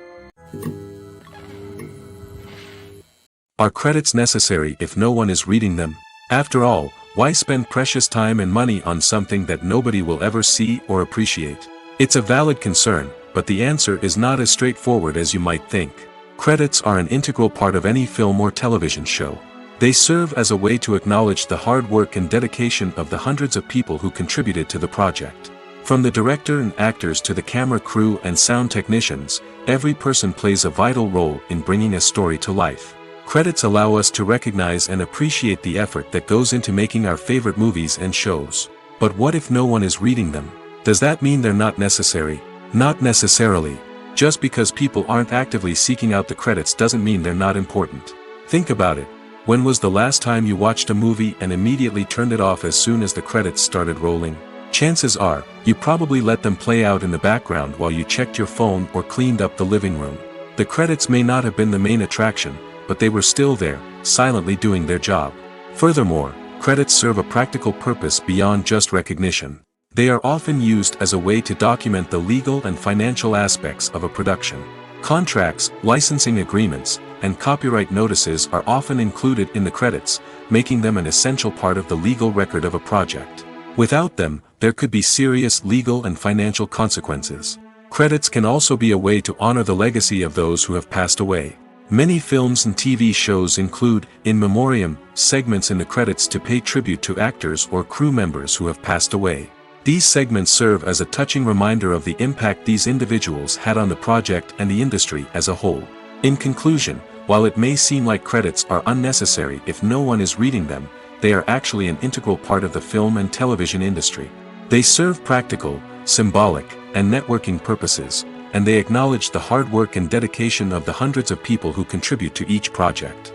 Speaker 1: Are credits necessary if no one is reading them? After all, why spend precious time and money on something that nobody will ever see or appreciate? It's a valid concern, but the answer is not as straightforward as you might think. Credits are an integral part of any film or television show. They serve as a way to acknowledge the hard work and dedication of the hundreds of people who contributed to the project. From the director and actors to the camera crew and sound technicians, every person plays a vital role in bringing a story to life. Credits allow us to recognize and appreciate the effort that goes into making our favorite movies and shows. But what if no one is reading them? Does that mean they're not necessary? Not necessarily. Just because people aren't actively seeking out the credits doesn't mean they're not important. Think about it. When was the last time you watched a movie and immediately turned it off as soon as the credits started rolling? Chances are, you probably let them play out in the background while you checked your phone or cleaned up the living room. The credits may not have been the main attraction, but they were still there, silently doing their job. Furthermore, credits serve a practical purpose beyond just recognition. They are often used as a way to document the legal and financial aspects of a production. Contracts, licensing agreements, and copyright notices are often included in the credits, making them an essential part of the legal record of a project. Without them, there could be serious legal and financial consequences. Credits can also be a way to honor the legacy of those who have passed away. Many films and TV shows include, in memoriam, segments in the credits to pay tribute to actors or crew members who have passed away. These segments serve as a touching reminder of the impact these individuals had on the project and the industry as a whole. In conclusion, While it may seem like credits are unnecessary if no one is reading them, they are actually an integral part of the film and television industry. They serve practical, symbolic, and networking purposes, and they acknowledge the hard work and dedication of the hundreds of people who contribute to each project.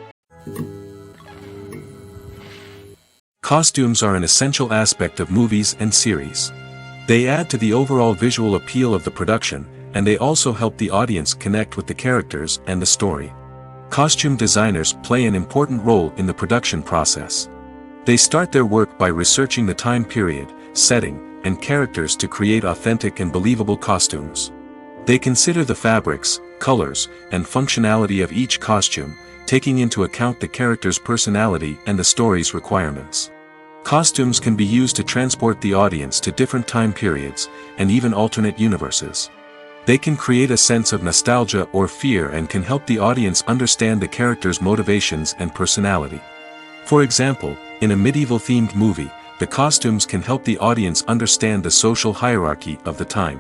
Speaker 1: Costumes are an essential aspect of movies and series. They add to the overall visual appeal of the production, and they also help the audience connect with the characters and the story. Costume designers play an important role in the production process. They start their work by researching the time period, setting, and characters to create authentic and believable costumes. They consider the fabrics, colors, and functionality of each costume, taking into account the character's personality and the story's requirements. Costumes can be used to transport the audience to different time periods, and even alternate universes. They can create a sense of nostalgia or fear and can help the audience understand the character's motivations and personality. For example, in a medieval-themed movie, the costumes can help the audience understand the social hierarchy of the time.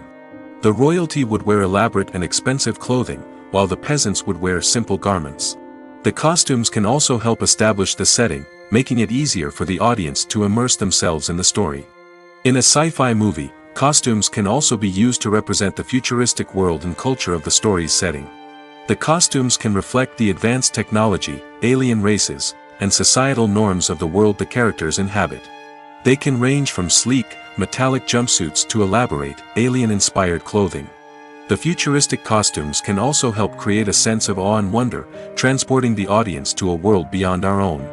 Speaker 1: The royalty would wear elaborate and expensive clothing, while the peasants would wear simple garments. The costumes can also help establish the setting, making it easier for the audience to immerse themselves in the story. In a sci-fi movie, costumes can also be used to represent the futuristic world and culture of the story's setting. The costumes can reflect the advanced technology, alien races, and societal norms of the world the characters inhabit. They can range from sleek, metallic jumpsuits to elaborate, alien-inspired clothing. The futuristic costumes can also help create a sense of awe and wonder, transporting the audience to a world beyond our own.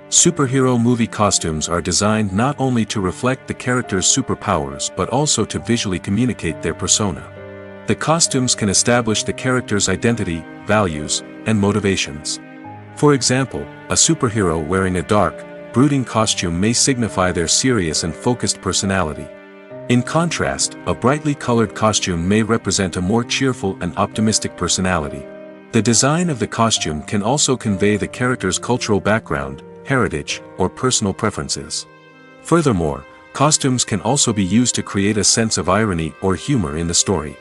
Speaker 1: Superhero movie costumes are designed not only to reflect the character's superpowers but also to visually communicate their persona. The costumes can establish the character's identity, values, and motivations. For example, a superhero wearing a dark, brooding costume may signify their serious and focused personality. In contrast, a brightly colored costume may represent a more cheerful and optimistic personality. The design of the costume can also convey the character's cultural background, heritage, or personal preferences. Furthermore, costumes can also be used to create a sense of irony or humor in the story.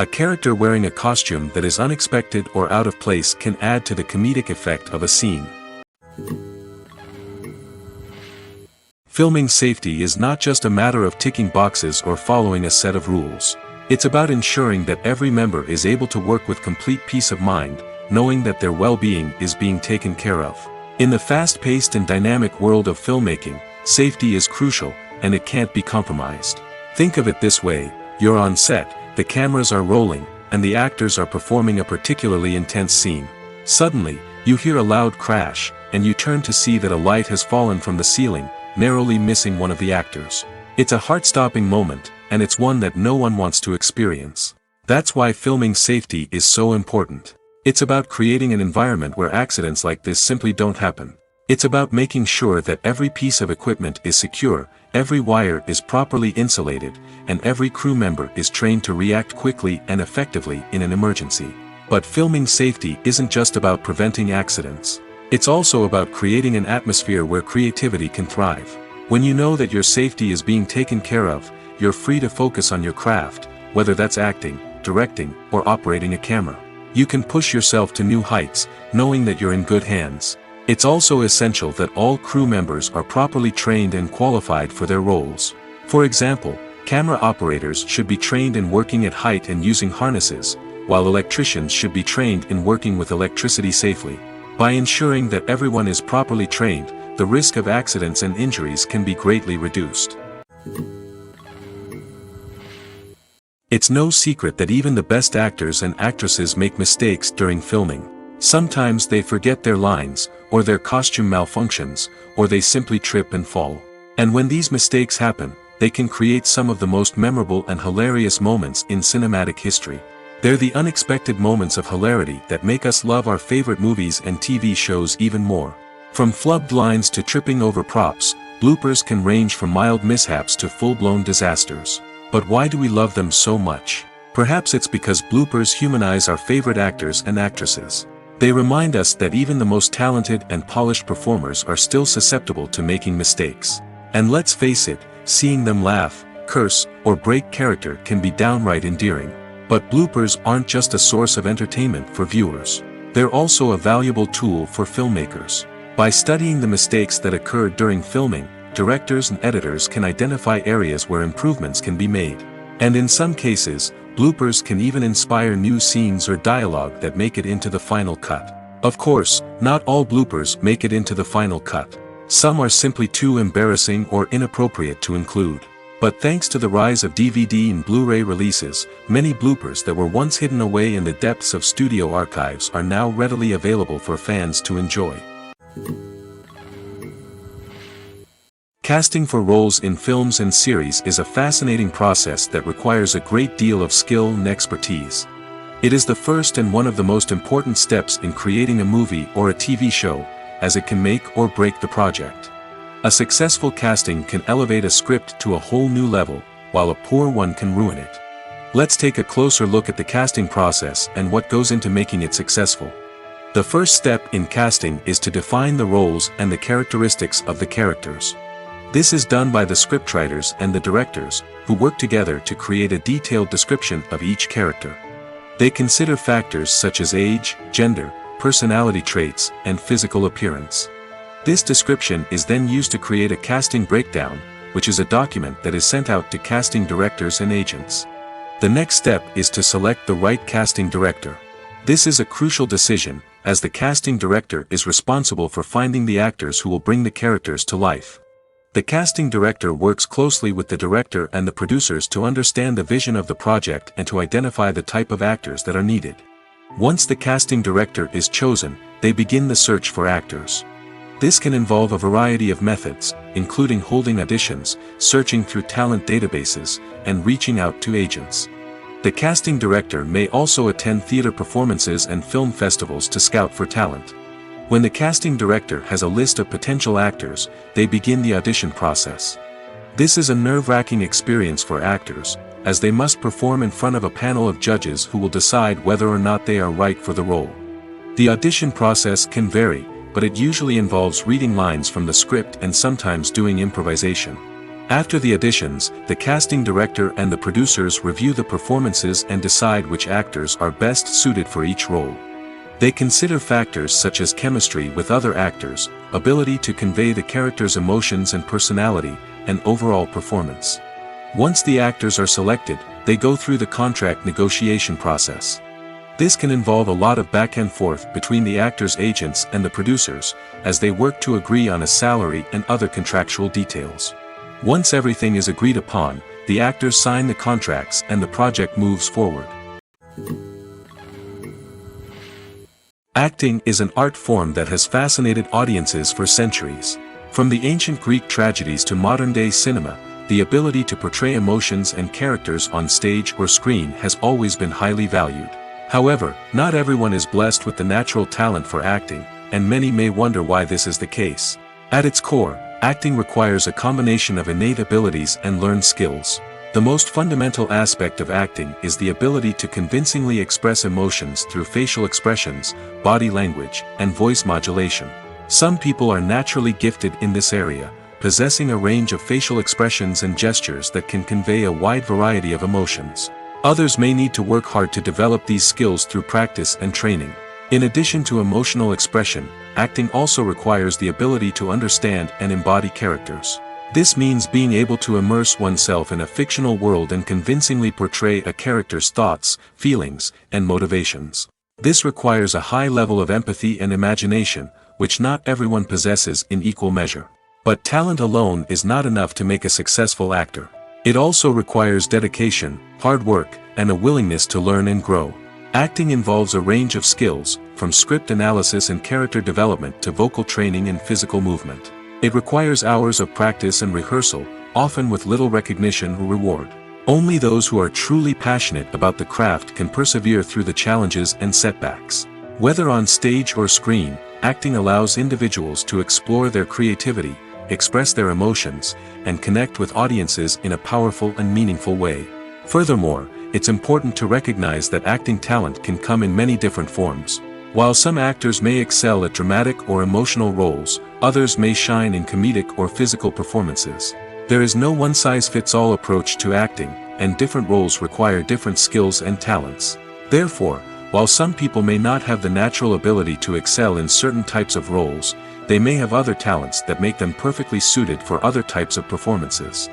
Speaker 1: A character wearing a costume that is unexpected or out of place can add to the comedic effect of a scene. Filming safety is not just a matter of ticking boxes or following a set of rules. It's about ensuring that every member is able to work with complete peace of mind, knowing that their well-being is being taken care of. In the fast-paced and dynamic world of filmmaking, safety is crucial, and it can't be compromised. Think of it this way: you're on set, the cameras are rolling, and the actors are performing a particularly intense scene. Suddenly, you hear a loud crash, and you turn to see that a light has fallen from the ceiling, narrowly missing one of the actors. It's a heart-stopping moment, and it's one that no one wants to experience. That's why filming safety is so important. It's about creating an environment where accidents like this simply don't happen. It's about making sure that every piece of equipment is secure, every wire is properly insulated, and every crew member is trained to react quickly and effectively in an emergency. But filming safety isn't just about preventing accidents. It's also about creating an atmosphere where creativity can thrive. When you know that your safety is being taken care of, you're free to focus on your craft, whether that's acting, directing, or operating a camera. You can push yourself to new heights, knowing that you're in good hands. It's also essential that all crew members are properly trained and qualified for their roles. For example, camera operators should be trained in working at height and using harnesses, while electricians should be trained in working with electricity safely. By ensuring that everyone is properly trained, the risk of accidents and injuries can be greatly reduced. It's no secret that even the best actors and actresses make mistakes during filming. Sometimes they forget their lines, or their costume malfunctions, or they simply trip and fall. And when these mistakes happen, they can create some of the most memorable and hilarious moments in cinematic history. They're the unexpected moments of hilarity that make us love our favorite movies and TV shows even more. From flubbed lines to tripping over props, bloopers can range from mild mishaps to full-blown disasters. But why do we love them so much? Perhaps it's because bloopers humanize our favorite actors and actresses. They remind us that even the most talented and polished performers are still susceptible to making mistakes. And let's face it, seeing them laugh, curse, or break character can be downright endearing. But bloopers aren't just a source of entertainment for viewers. They're also a valuable tool for filmmakers. By studying the mistakes that occurred during filming, directors and editors can identify areas where improvements can be made. And in some cases, bloopers can even inspire new scenes or dialogue that make it into the final cut. Of course, not all bloopers make it into the final cut. Some are simply too embarrassing or inappropriate to include. But thanks to the rise of DVD and Blu-ray releases, many bloopers that were once hidden away in the depths of studio archives are now readily available for fans to enjoy. Casting for roles in films and series is a fascinating process that requires a great deal of skill and expertise. It is the first and one of the most important steps in creating a movie or a TV show, as it can make or break the project. A successful casting can elevate a script to a whole new level, while a poor one can ruin it. Let's take a closer look at the casting process and what goes into making it successful. The first step in casting is to define the roles and the characteristics of the characters. This is done by the scriptwriters and the directors, who work together to create a detailed description of each character. They consider factors such as age, gender, personality traits, and physical appearance. This description is then used to create a casting breakdown, which is a document that is sent out to casting directors and agents. The next step is to select the right casting director. This is a crucial decision, as the casting director is responsible for finding the actors who will bring the characters to life. The casting director works closely with the director and the producers to understand the vision of the project and to identify the type of actors that are needed. Once the casting director is chosen, they begin the search for actors. This can involve a variety of methods, including holding auditions, searching through talent databases, and reaching out to agents. The casting director may also attend theater performances and film festivals to scout for talent. When the casting director has a list of potential actors, they begin the audition process. This is a nerve-wracking experience for actors, as they must perform in front of a panel of judges who will decide whether or not they are right for the role. The audition process can vary, but it usually involves reading lines from the script and sometimes doing improvisation. After the auditions, the casting director and the producers review the performances and decide which actors are best suited for each role. They consider factors such as chemistry with other actors, ability to convey the character's emotions and personality, and overall performance. Once the actors are selected, they go through the contract negotiation process. This can involve a lot of back and forth between the actors' agents and the producers, as they work to agree on a salary and other contractual details. Once everything is agreed upon, the actors sign the contracts and the project moves forward. Acting is an art form that has fascinated audiences for centuries. From the ancient Greek tragedies to modern-day cinema, the ability to portray emotions and characters on stage or screen has always been highly valued. However, not everyone is blessed with the natural talent for acting, and many may wonder why this is the case. At its core, acting requires a combination of innate abilities and learned skills. The most fundamental aspect of acting is the ability to convincingly express emotions through facial expressions, body language, and voice modulation. Some people are naturally gifted in this area, possessing a range of facial expressions and gestures that can convey a wide variety of emotions. Others may need to work hard to develop these skills through practice and training. In addition to emotional expression, acting also requires the ability to understand and embody characters. This means being able to immerse oneself in a fictional world and convincingly portray a character's thoughts, feelings, and motivations. This requires a high level of empathy and imagination, which not everyone possesses in equal measure. But talent alone is not enough to make a successful actor. It also requires dedication, hard work, and a willingness to learn and grow. Acting involves a range of skills, from script analysis and character development to vocal training and physical movement. It requires hours of practice and rehearsal, often with little recognition or reward. Only those who are truly passionate about the craft can persevere through the challenges and setbacks. Whether on stage or screen, acting allows individuals to explore their creativity, express their emotions, and connect with audiences in a powerful and meaningful way. Furthermore, it's important to recognize that acting talent can come in many different forms. While some actors may excel at dramatic or emotional roles, others may shine in comedic or physical performances. There is no one-size-fits-all approach to acting, and different roles require different skills and talents. Therefore, While some people may not have the natural ability to excel in certain types of roles, they may have other talents that make them perfectly suited for other types of performances.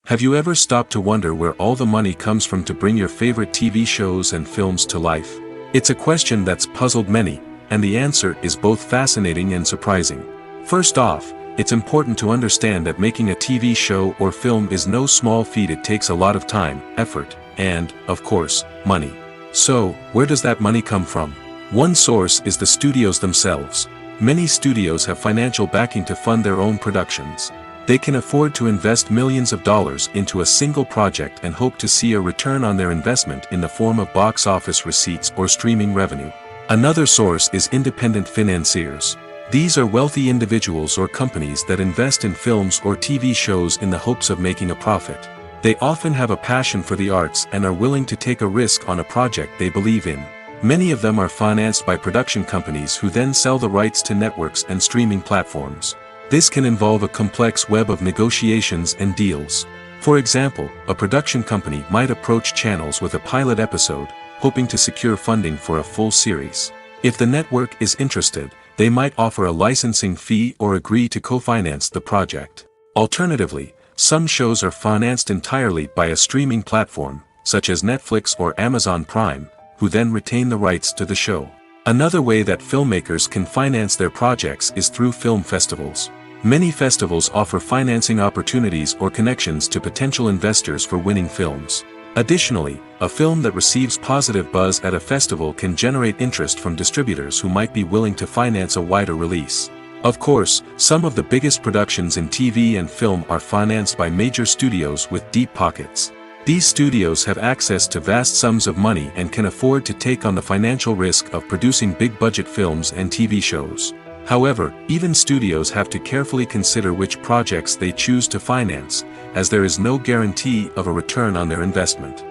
Speaker 1: Have you ever stopped to wonder where all the money comes from to bring your favorite TV shows and films to life? It's a question that's puzzled many, and the answer is both fascinating and surprising. First off, it's important to understand that making a TV show or film is no small feat. It takes a lot of time, effort, and, of course, money. So, where does that money come from? One source is the studios themselves. Many studios have financial backing to fund their own productions. They can afford to invest millions of dollars into a single project and hope to see a return on their investment in the form of box office receipts or streaming revenue. Another source is independent financiers. These are wealthy individuals or companies that invest in films or TV shows in the hopes of making a profit. They often have a passion for the arts and are willing to take a risk on a project they believe in. Many of them are financed by production companies who then sell the rights to networks and streaming platforms. This can involve a complex web of negotiations and deals. For example, a production company might approach channels with a pilot episode, hoping to secure funding for a full series. If the network is interested, they might offer a licensing fee or agree to co-finance the project. Alternatively, some shows are financed entirely by a streaming platform, such as Netflix or Amazon Prime, who then retain the rights to the show. Another way that filmmakers can finance their projects is through film festivals. Many festivals offer financing opportunities or connections to potential investors for winning films. Additionally, a film that receives positive buzz at a festival can generate interest from distributors who might be willing to finance a wider release. Of course, some of the biggest productions in TV and film are financed by major studios with deep pockets. These studios have access to vast sums of money and can afford to take on the financial risk of producing big-budget films and TV shows. However, even studios have to carefully consider which projects they choose to finance, as there is no guarantee of a return on their investment.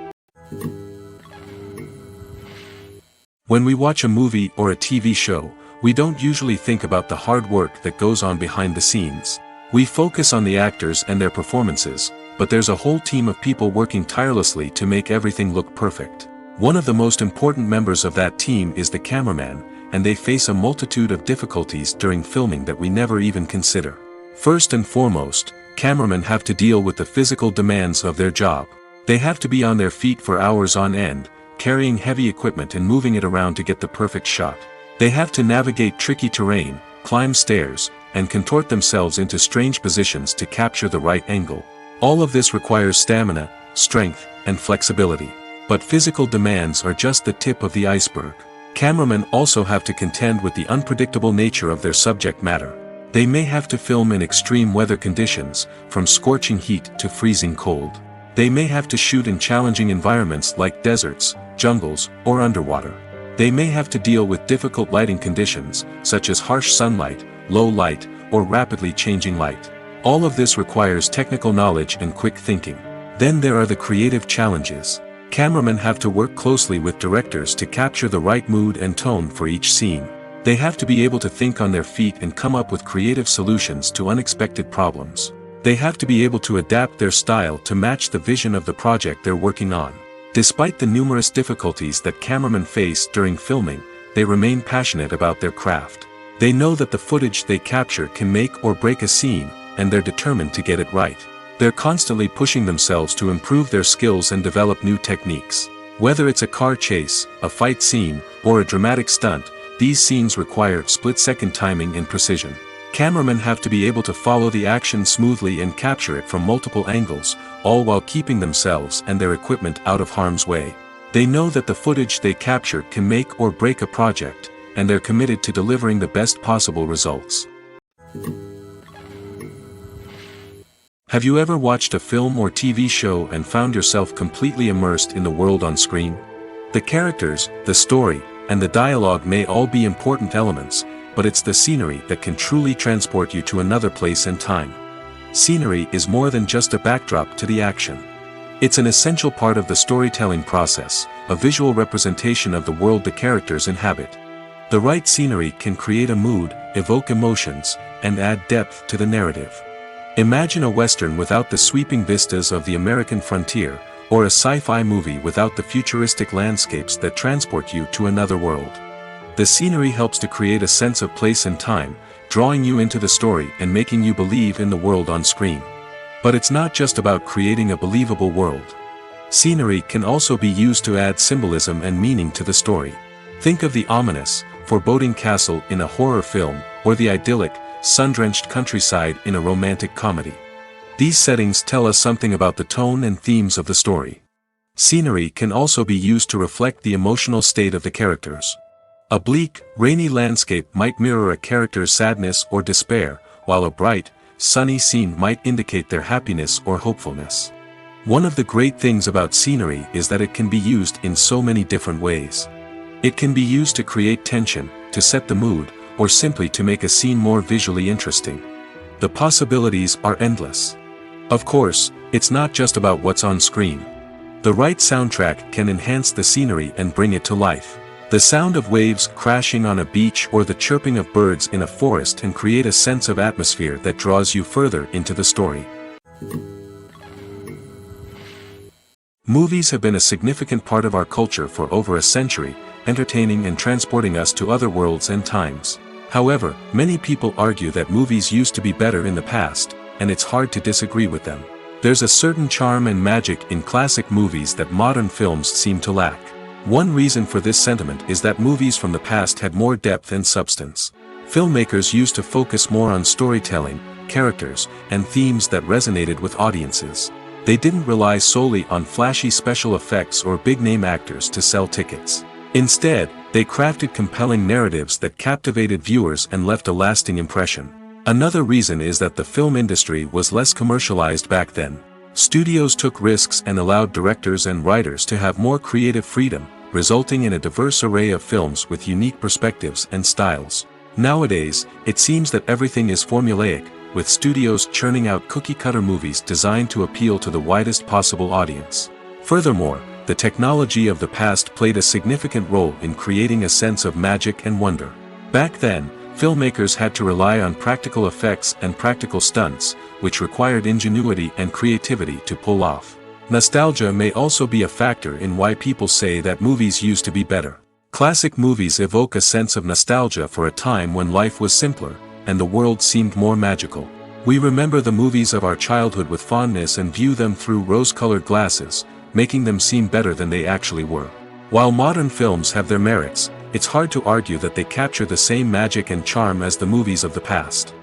Speaker 1: When we watch a movie or a TV show, we don't usually think about the hard work that goes on behind the scenes. We focus on the actors and their performances, but there's a whole team of people working tirelessly to make everything look perfect. One of the most important members of that team is the cameraman, and they face a multitude of difficulties during filming that we never even consider. First and foremost, cameramen have to deal with the physical demands of their job. They have to be on their feet for hours on end, carrying heavy equipment and moving it around to get the perfect shot. They have to navigate tricky terrain, climb stairs, and contort themselves into strange positions to capture the right angle. All of this requires stamina, strength, and flexibility. But physical demands are just the tip of the iceberg. Cameramen also have to contend with the unpredictable nature of their subject matter. They may have to film in extreme weather conditions, from scorching heat to freezing cold. They may have to shoot in challenging environments like deserts, jungles, or underwater. They may have to deal with difficult lighting conditions, such as harsh sunlight, low light, or rapidly changing light. All of this requires technical knowledge and quick thinking. Then there are the creative challenges. Cameramen have to work closely with directors to capture the right mood and tone for each scene. They have to be able to think on their feet and come up with creative solutions to unexpected problems. They have to be able to adapt their style to match the vision of the project they're working on. Despite the numerous difficulties that cameramen face during filming, they remain passionate about their craft. They know that the footage they capture can make or break a scene, and they're determined to get it right. They're constantly pushing themselves to improve their skills and develop new techniques. Whether it's a car chase, a fight scene, or a dramatic stunt, these scenes require split-second timing and precision. Cameramen have to be able to follow the action smoothly and capture it from multiple angles, all while keeping themselves and their equipment out of harm's way. They know that the footage they capture can make or break a project, and they're committed to delivering the best possible results. Have you ever watched a film or TV show and found yourself completely immersed in the world on screen? The characters, the story, and the dialogue may all be important elements, but it's the scenery that can truly transport you to another place and time. Scenery is more than just a backdrop to the action. It's an essential part of the storytelling process, a visual representation of the world the characters inhabit. The right scenery can create a mood, evoke emotions, and add depth to the narrative. Imagine a western without the sweeping vistas of the American frontier, or a sci-fi movie without the futuristic landscapes that transport you to another world. The scenery helps to create a sense of place and time, drawing you into the story and making you believe in the world on screen. But it's not just about creating a believable world. Scenery can also be used to add symbolism and meaning to the story. Think of the ominous, foreboding castle in a horror film, or the idyllic, sun-drenched countryside in a romantic comedy. These settings tell us something about the tone and themes of the story. Scenery can also be used to reflect the emotional state of the characters. A bleak, rainy landscape might mirror a character's sadness or despair, while a bright, sunny scene might indicate their happiness or hopefulness. One of the great things about scenery is that it can be used in so many different ways. It can be used to create tension, to set the mood, or simply to make a scene more visually interesting. The possibilities are endless. Of course, it's not just about what's on screen. The right soundtrack can enhance the scenery and bring it to life. The sound of waves crashing on a beach or the chirping of birds in a forest can create a sense of atmosphere that draws you further into the story. Movies have been a significant part of our culture for over a century, entertaining and transporting us to other worlds and times. However, many people argue that movies used to be better in the past, and it's hard to disagree with them. There's a certain charm and magic in classic movies that modern films seem to lack. One reason for this sentiment is that movies from the past had more depth and substance. Filmmakers used to focus more on storytelling, characters, and themes that resonated with audiences. They didn't rely solely on flashy special effects or big-name actors to sell tickets. Instead, they crafted compelling narratives that captivated viewers and left a lasting impression. Another reason is that the film industry was less commercialized back then. Studios took risks and allowed directors and writers to have more creative freedom, resulting in a diverse array of films with unique perspectives and styles. Nowadays, it seems that everything is formulaic, with studios churning out cookie-cutter movies designed to appeal to the widest possible audience. Furthermore, the technology of the past played a significant role in creating a sense of magic and wonder. Back then, filmmakers had to rely on practical effects and practical stunts, which required ingenuity and creativity to pull off. Nostalgia may also be a factor in why people say that movies used to be better. Classic movies evoke a sense of nostalgia for a time when life was simpler, and the world seemed more magical. We remember the movies of our childhood with fondness and view them through rose-colored glasses, making them seem better than they actually were. While modern films have their merits, it's hard to argue that they capture the same magic and charm as the movies of the past.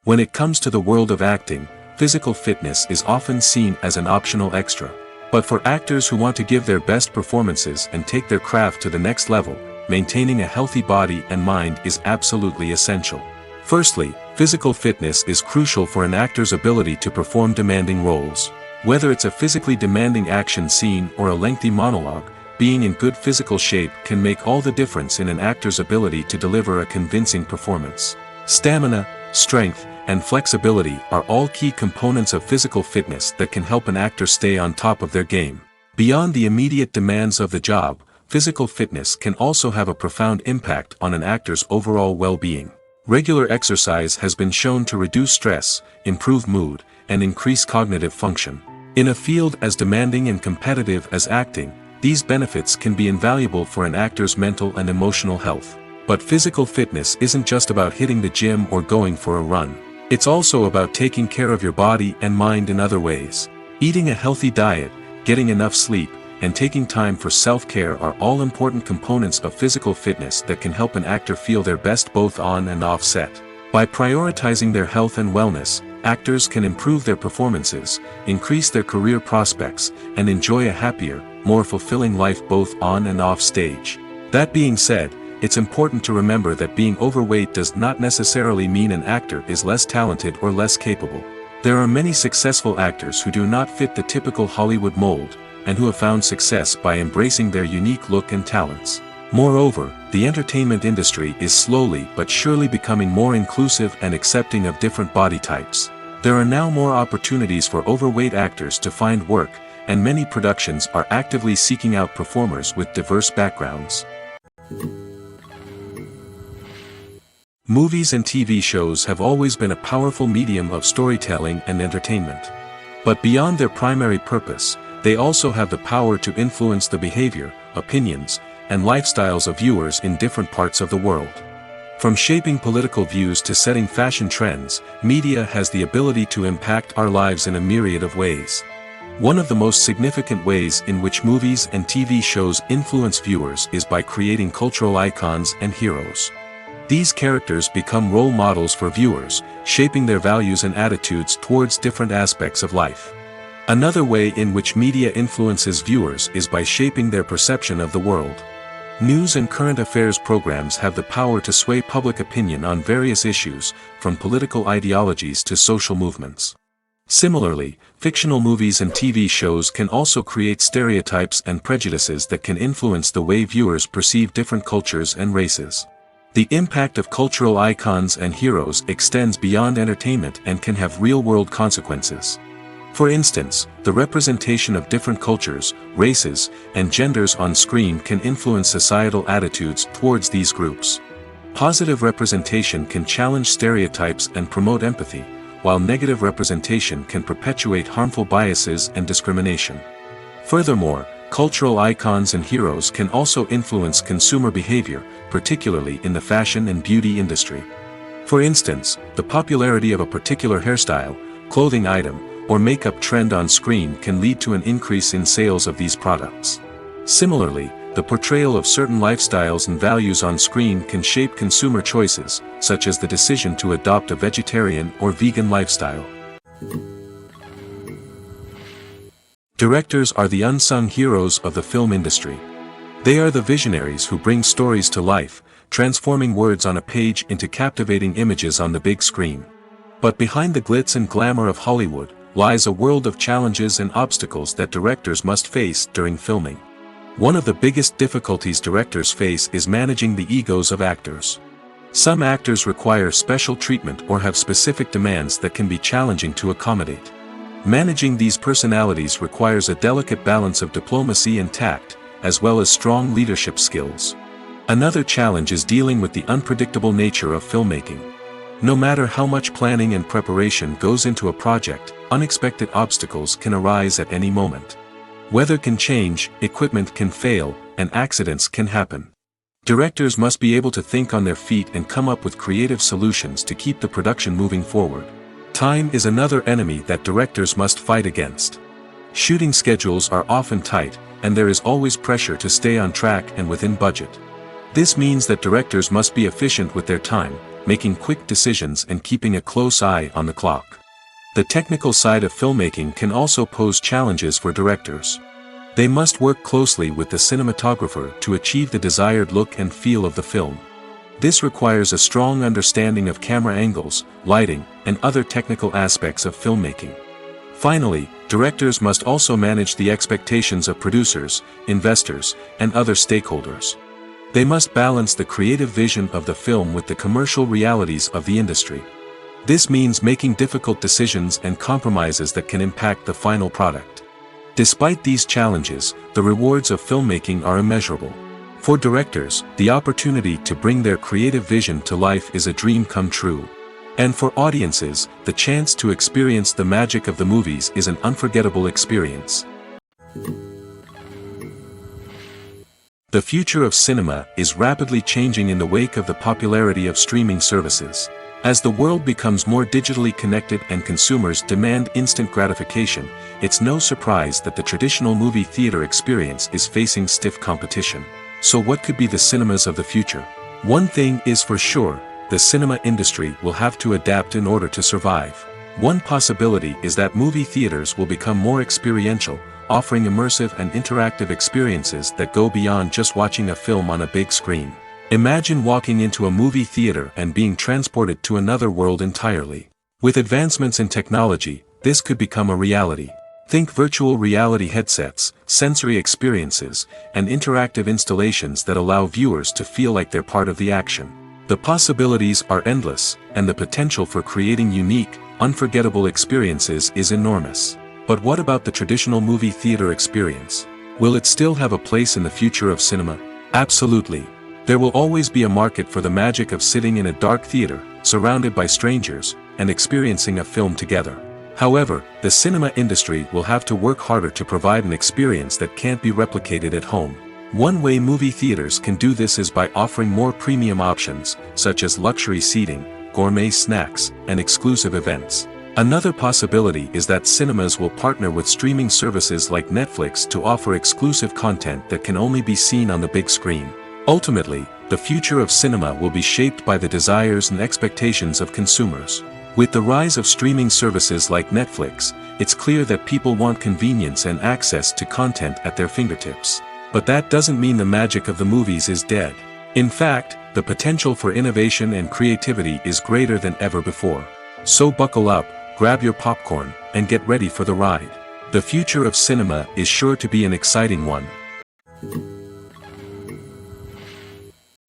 Speaker 1: When it comes to the world of acting, physical fitness is often seen as an optional extra. But for actors who want to give their best performances and take their craft to the next level, maintaining a healthy body and mind is absolutely essential. Firstly, physical fitness is crucial for an actor's ability to perform demanding roles. Whether it's a physically demanding action scene or a lengthy monologue, being in good physical shape can make all the difference in an actor's ability to deliver a convincing performance. Stamina, strength, and flexibility are all key components of physical fitness that can help an actor stay on top of their game. Beyond the immediate demands of the job, physical fitness can also have a profound impact on an actor's overall well-being. Regular exercise has been shown to reduce stress, improve mood, and increase cognitive function. In a field as demanding and competitive as acting, these benefits can be invaluable for an actor's mental and emotional health. But physical fitness isn't just about hitting the gym or going for a run. It's also about taking care of your body and mind in other ways. Eating a healthy diet, getting enough sleep, and taking time for self-care are all important components of physical fitness that can help an actor feel their best both on and off set. By prioritizing their health and wellness, actors can improve their performances, increase their career prospects, and enjoy a happier, more fulfilling life both on and off stage. That being said, it's important to remember that being overweight does not necessarily mean an actor is less talented or less capable. There are many successful actors who do not fit the typical Hollywood mold, and who have found success by embracing their unique look and talents. Moreover, the entertainment industry is slowly but surely becoming more inclusive and accepting of different body types. There are now more opportunities for overweight actors to find work, and many productions are actively seeking out performers with diverse backgrounds. Movies and TV shows have always been a powerful medium of storytelling and entertainment. But beyond their primary purpose, they also have the power to influence the behavior, opinions, and lifestyles of viewers in different parts of the world. From shaping political views to setting fashion trends, media has the ability to impact our lives in a myriad of ways. One of the most significant ways in which movies and TV shows influence viewers is by creating cultural icons and heroes. These characters become role models for viewers, shaping their values and attitudes towards different aspects of life. Another way in which media influences viewers is by shaping their perception of the world. News and current affairs programs have the power to sway public opinion on various issues, from political ideologies to social movements. Similarly, fictional movies and TV shows can also create stereotypes and prejudices that can influence the way viewers perceive different cultures and races. The impact of cultural icons and heroes extends beyond entertainment and can have real-world consequences. For instance, the representation of different cultures, races, and genders on screen can influence societal attitudes towards these groups. Positive representation can challenge stereotypes and promote empathy, while negative representation can perpetuate harmful biases and discrimination. Furthermore, cultural icons and heroes can also influence consumer behavior, particularly in the fashion and beauty industry. For instance, the popularity of a particular hairstyle, clothing item, or makeup trend on screen can lead to an increase in sales of these products. Similarly, the portrayal of certain lifestyles and values on screen can shape consumer choices, such as the decision to adopt a vegetarian or vegan lifestyle. Directors are the unsung heroes of the film industry. They are the visionaries who bring stories to life, transforming words on a page into captivating images on the big screen. But behind the glitz and glamour of Hollywood lies a world of challenges and obstacles that directors must face during filming. One of the biggest difficulties directors face is managing the egos of actors. Some actors require special treatment or have specific demands that can be challenging to accommodate. Managing these personalities requires a delicate balance of diplomacy and tact, as well as strong leadership skills. Another challenge is dealing with the unpredictable nature of filmmaking. No matter how much planning and preparation goes into a project, unexpected obstacles can arise at any moment. Weather can change, equipment can fail, and accidents can happen. Directors must be able to think on their feet and come up with creative solutions to keep the production moving forward. Time is another enemy that directors must fight against. Shooting schedules are often tight, and there is always pressure to stay on track and within budget. This means that directors must be efficient with their time, making quick decisions and keeping a close eye on the clock. The technical side of filmmaking can also pose challenges for directors. They must work closely with the cinematographer to achieve the desired look and feel of the film. This requires a strong understanding of camera angles, lighting, and other technical aspects of filmmaking. Finally, directors must also manage the expectations of producers, investors, and other stakeholders. They must balance the creative vision of the film with the commercial realities of the industry. This means making difficult decisions and compromises that can impact the final product. Despite these challenges, the rewards of filmmaking are immeasurable. For directors, the opportunity to bring their creative vision to life is a dream come true. And for audiences, the chance to experience the magic of the movies is an unforgettable experience. The future of cinema is rapidly changing in the wake of the popularity of streaming services. As the world becomes more digitally connected and consumers demand instant gratification, it's no surprise that the traditional movie theater experience is facing stiff competition. So what could be the cinemas of the future? One thing is for sure, the cinema industry will have to adapt in order to survive. One possibility is that movie theaters will become more experiential, offering immersive and interactive experiences that go beyond just watching a film on a big screen. Imagine walking into a movie theater and being transported to another world entirely. With advancements in technology, this could become a reality. Think virtual reality headsets, sensory experiences, and interactive installations that allow viewers to feel like they're part of the action. The possibilities are endless, and the potential for creating unique, unforgettable experiences is enormous. But what about the traditional movie theater experience? Will it still have a place in the future of cinema? Absolutely. There will always be a market for the magic of sitting in a dark theater, surrounded by strangers, and experiencing a film together. However, the cinema industry will have to work harder to provide an experience that can't be replicated at home. One way movie theaters can do this is by offering more premium options, such as luxury seating, gourmet snacks, and exclusive events. Another possibility is that cinemas will partner with streaming services like Netflix to offer exclusive content that can only be seen on the big screen. Ultimately, the future of cinema will be shaped by the desires and expectations of consumers. With the rise of streaming services like Netflix, it's clear that people want convenience and access to content at their fingertips. But that doesn't mean the magic of the movies is dead. In fact, the potential for innovation and creativity is greater than ever before. So buckle up, grab your popcorn, and get ready for the ride. The future of cinema is sure to be an exciting one.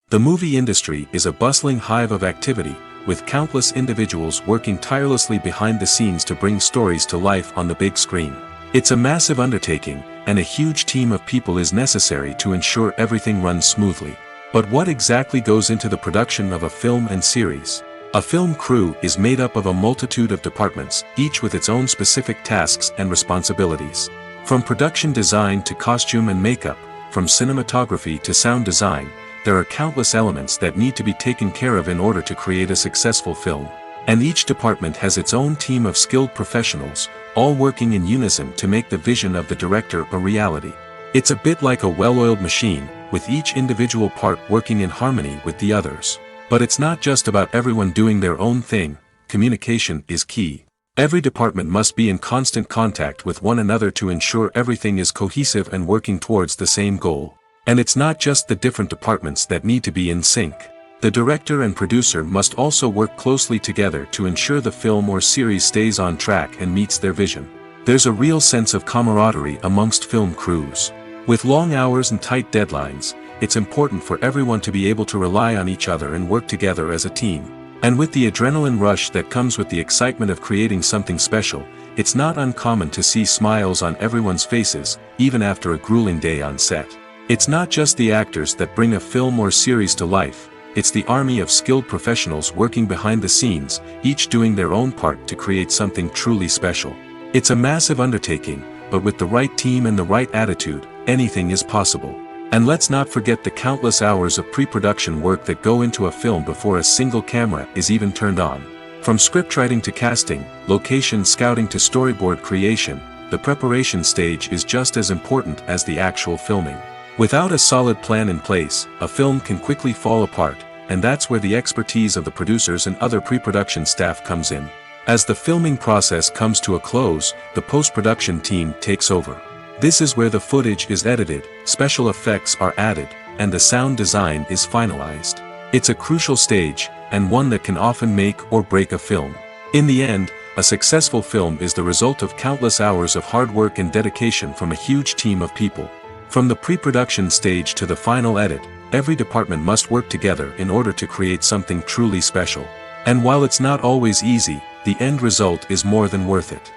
Speaker 1: The movie industry is a bustling hive of activity, with countless individuals working tirelessly behind the scenes to bring stories to life on the big screen. It's a massive undertaking, and a huge team of people is necessary to ensure everything runs smoothly. But what exactly goes into the production of a film and series? A film crew is made up of a multitude of departments, each with its own specific tasks and responsibilities. From production design to costume and makeup, from cinematography to sound design, there are countless elements that need to be taken care of in order to create a successful film. And each department has its own team of skilled professionals, all working in unison to make the vision of the director a reality. It's a bit like a well-oiled machine, with each individual part working in harmony with the others. But it's not just about everyone doing their own thing. Communication is key. Every department must be in constant contact with one another to ensure everything is cohesive and working towards the same goal. And it's not just the different departments that need to be in sync. The director and producer must also work closely together to ensure the film or series stays on track and meets their vision. There's a real sense of camaraderie amongst film crews. With long hours and tight deadlines, it's important for everyone to be able to rely on each other and work together as a team. And with the adrenaline rush that comes with the excitement of creating something special, it's not uncommon to see smiles on everyone's faces, even after a grueling day on set. It's not just the actors that bring a film or series to life, it's the army of skilled professionals working behind the scenes, each doing their own part to create something truly special. It's a massive undertaking, but with the right team and the right attitude, anything is possible. And let's not forget the countless hours of pre-production work that go into a film before a single camera is even turned on. From scriptwriting to casting, location scouting to storyboard creation, the preparation stage is just as important as the actual filming. Without a solid plan in place, a film can quickly fall apart, and that's where the expertise of the producers and other pre-production staff comes in. As the filming process comes to a close, the post-production team takes over. This is where the footage is edited, special effects are added, and the sound design is finalized. It's a crucial stage, and one that can often make or break a film. In the end, a successful film is the result of countless hours of hard work and dedication from a huge team of people. From the pre-production stage to the final edit, every department must work together in order to create something truly special. And while it's not always easy, the end result is more than worth it.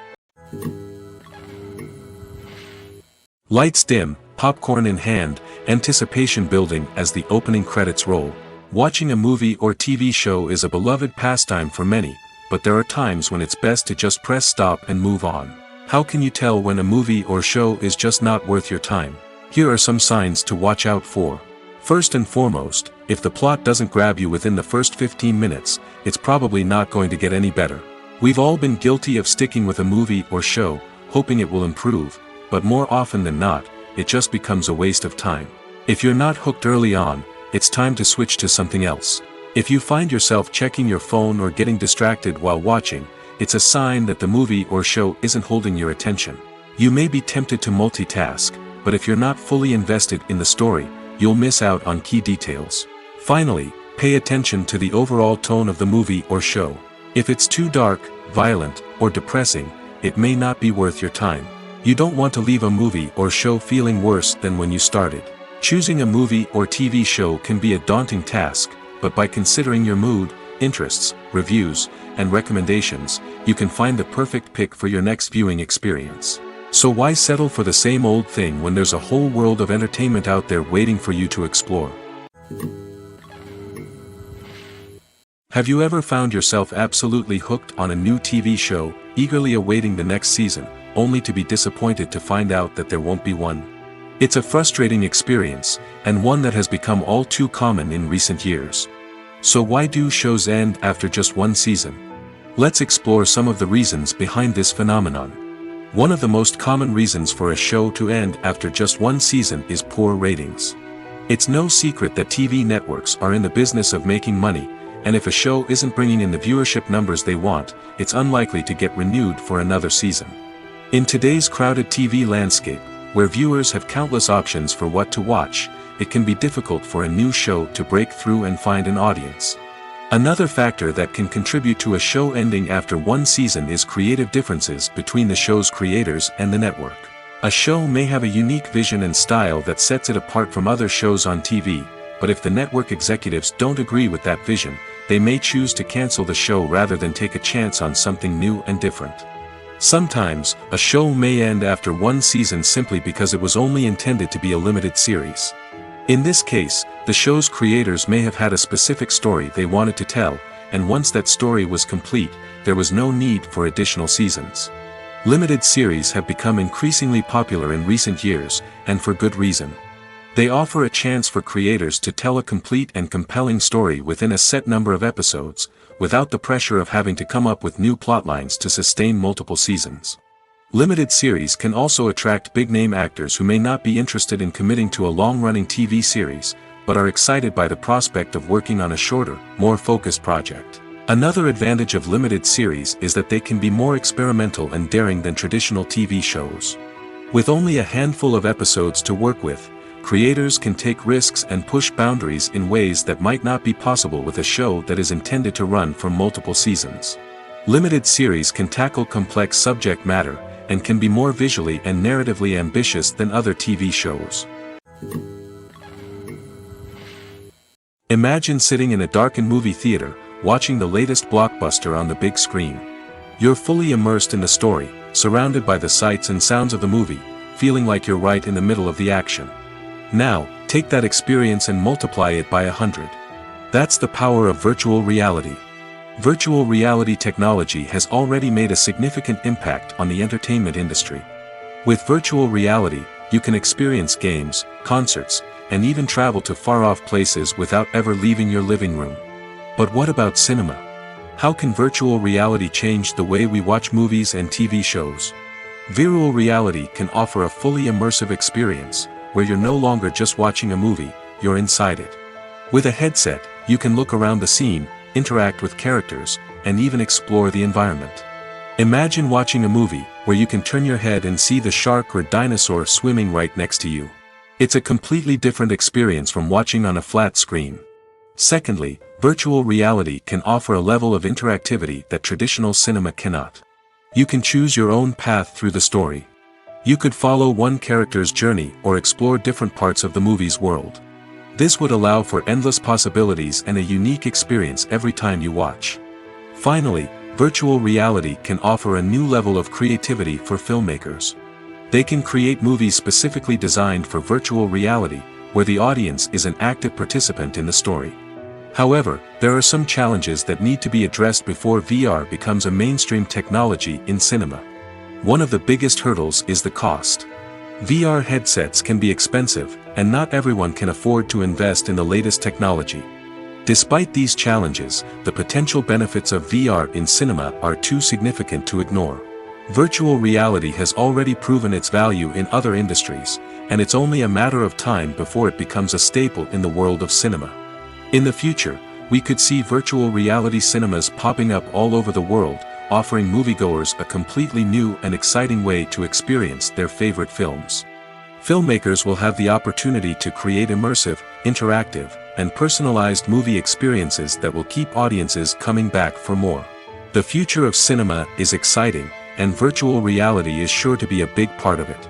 Speaker 1: Lights dim, popcorn in hand, anticipation building as the opening credits roll. Watching a movie or TV show is a beloved pastime for many, but there are times when it's best to just press stop and move on. How can you tell when a movie or show is just not worth your time? Here are some signs to watch out for. First and foremost, if the plot doesn't grab you within the first 15 minutes, it's probably not going to get any better. We've all been guilty of sticking with a movie or show, hoping it will improve, but more often than not, it just becomes a waste of time. If you're not hooked early on, it's time to switch to something else. If you find yourself checking your phone or getting distracted while watching, it's a sign that the movie or show isn't holding your attention. You may be tempted to multitask, but if you're not fully invested in the story, you'll miss out on key details. Finally, pay attention to the overall tone of the movie or show. If it's too dark, violent, or depressing, it may not be worth your time. You don't want to leave a movie or show feeling worse than when you started. Choosing a movie or TV show can be a daunting task, but by considering your mood, interests, reviews, and recommendations, you can find the perfect pick for your next viewing experience. So why settle for the same old thing when there's a whole world of entertainment out there waiting for you to explore? Have you ever found yourself absolutely hooked on a new TV show, eagerly awaiting the next season, only to be disappointed to find out that there won't be one? It's a frustrating experience, and one that has become all too common in recent years. So why do shows end after just one season? Let's explore some of the reasons behind this phenomenon. One of the most common reasons for a show to end after just one season is poor ratings. It's no secret that TV networks are in the business of making money, and if a show isn't bringing in the viewership numbers they want, it's unlikely to get renewed for another season. In today's crowded TV landscape, where viewers have countless options for what to watch, it can be difficult for a new show to break through and find an audience. Another factor that can contribute to a show ending after one season is creative differences between the show's creators and the network. A show may have a unique vision and style that sets it apart from other shows on TV, but if the network executives don't agree with that vision, they may choose to cancel the show rather than take a chance on something new and different. Sometimes, a show may end after one season simply because it was only intended to be a limited series. In this case, the show's creators may have had a specific story they wanted to tell, and once that story was complete, there was no need for additional seasons. Limited series have become increasingly popular in recent years, and for good reason. They offer a chance for creators to tell a complete and compelling story within a set number of episodes, without the pressure of having to come up with new plotlines to sustain multiple seasons. Limited series can also attract big-name actors who may not be interested in committing to a long-running TV series, but are excited by the prospect of working on a shorter, more focused project. Another advantage of limited series is that they can be more experimental and daring than traditional TV shows. With only a handful of episodes to work with, creators can take risks and push boundaries in ways that might not be possible with a show that is intended to run for multiple seasons. Limited series can tackle complex subject matter, and can be more visually and narratively ambitious than other TV shows. Imagine sitting in a darkened movie theater, watching the latest blockbuster on the big screen. You're fully immersed in the story, surrounded by the sights and sounds of the movie, feeling like you're right in the middle of the action. Now, take that experience and multiply it by 100. That's the power of virtual reality. Virtual reality technology has already made a significant impact on the entertainment industry. With virtual reality, you can experience games, concerts, and even travel to far-off places without ever leaving your living room. But what about cinema? How can virtual reality change the way we watch movies and TV shows? Virtual reality can offer a fully immersive experience, where you're no longer just watching a movie, you're inside it. With a headset, you can look around the scene, interact with characters, and even explore the environment. Imagine watching a movie, where you can turn your head and see the shark or dinosaur swimming right next to you. It's a completely different experience from watching on a flat screen. Secondly, virtual reality can offer a level of interactivity that traditional cinema cannot. You can choose your own path through the story. You could follow one character's journey or explore different parts of the movie's world. This would allow for endless possibilities and a unique experience every time you watch. Finally, virtual reality can offer a new level of creativity for filmmakers. They can create movies specifically designed for virtual reality, where the audience is an active participant in the story. However, there are some challenges that need to be addressed before VR becomes a mainstream technology in cinema. One of the biggest hurdles is the cost. VR headsets can be expensive, and not everyone can afford to invest in the latest technology. Despite these challenges, the potential benefits of VR in cinema are too significant to ignore. Virtual reality has already proven its value in other industries, and it's only a matter of time before it becomes a staple in the world of cinema. In the future, we could see virtual reality cinemas popping up all over the world, offering moviegoers a completely new and exciting way to experience their favorite films. Filmmakers will have the opportunity to create immersive, interactive, and personalized movie experiences that will keep audiences coming back for more. The future of cinema is exciting, and virtual reality is sure to be a big part of it.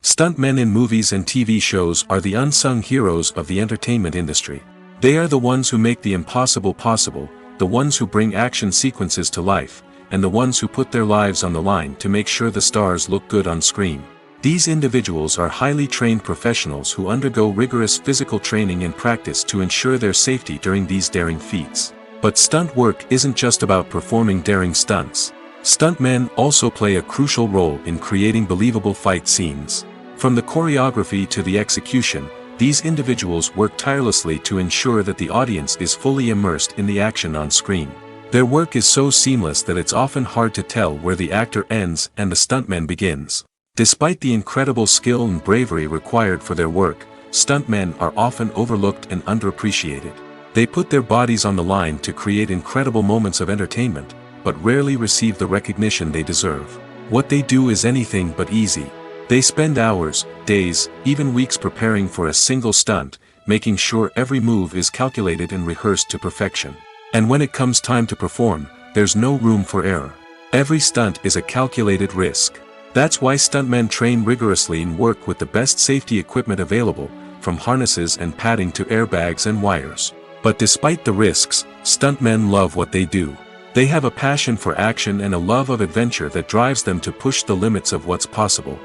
Speaker 1: Stuntmen in movies and TV shows are the unsung heroes of the entertainment industry. They are the ones who make the impossible possible, the ones who bring action sequences to life, and the ones who put their lives on the line to make sure the stars look good on screen. These individuals are highly trained professionals who undergo rigorous physical training and practice to ensure their safety during these daring feats. But stunt work isn't just about performing daring stunts. Stuntmen also play a crucial role in creating believable fight scenes. From the choreography to the execution, these individuals work tirelessly to ensure that the audience is fully immersed in the action on screen. Their work is so seamless that it's often hard to tell where the actor ends and the stuntman begins. Despite the incredible skill and bravery required for their work, stuntmen are often overlooked and underappreciated. They put their bodies on the line to create incredible moments of entertainment, but rarely receive the recognition they deserve. What they do is anything but easy. They spend hours, days, even weeks preparing for a single stunt, making sure every move is calculated and rehearsed to perfection. And when it comes time to perform, there's no room for error. Every stunt is a calculated risk. That's why stuntmen train rigorously and work with the best safety equipment available, from harnesses and padding to airbags and wires. But despite the risks, stuntmen love what they do. They have a passion for action and a love of adventure that drives them to push the limits of what's possible.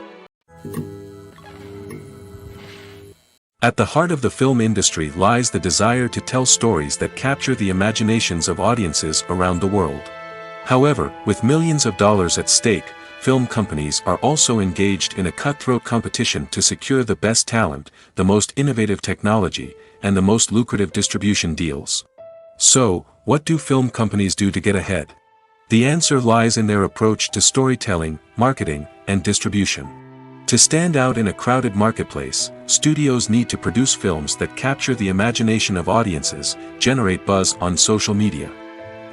Speaker 1: At the heart of the film industry lies the desire to tell stories that capture the imaginations of audiences around the world. However, with millions of dollars at stake, film companies are also engaged in a cutthroat competition to secure the best talent, the most innovative technology, and the most lucrative distribution deals. So, what do film companies do to get ahead? The answer lies in their approach to storytelling, marketing, and distribution. To stand out in a crowded marketplace, studios need to produce films that capture the imagination of audiences, generate buzz on social media.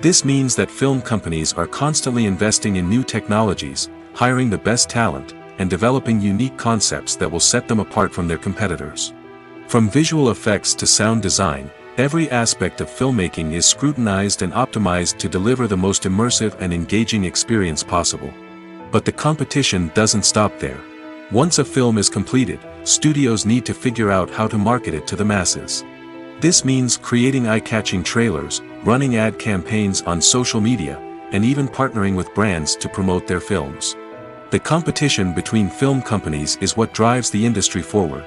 Speaker 1: This means that film companies are constantly investing in new technologies, hiring the best talent, and developing unique concepts that will set them apart from their competitors. From visual effects to sound design, every aspect of filmmaking is scrutinized and optimized to deliver the most immersive and engaging experience possible. But the competition doesn't stop there. Once a film is completed, studios need to figure out how to market it to the masses. This means creating eye-catching trailers, running ad campaigns on social media, and even partnering with brands to promote their films. The competition between film companies is what drives the industry forward.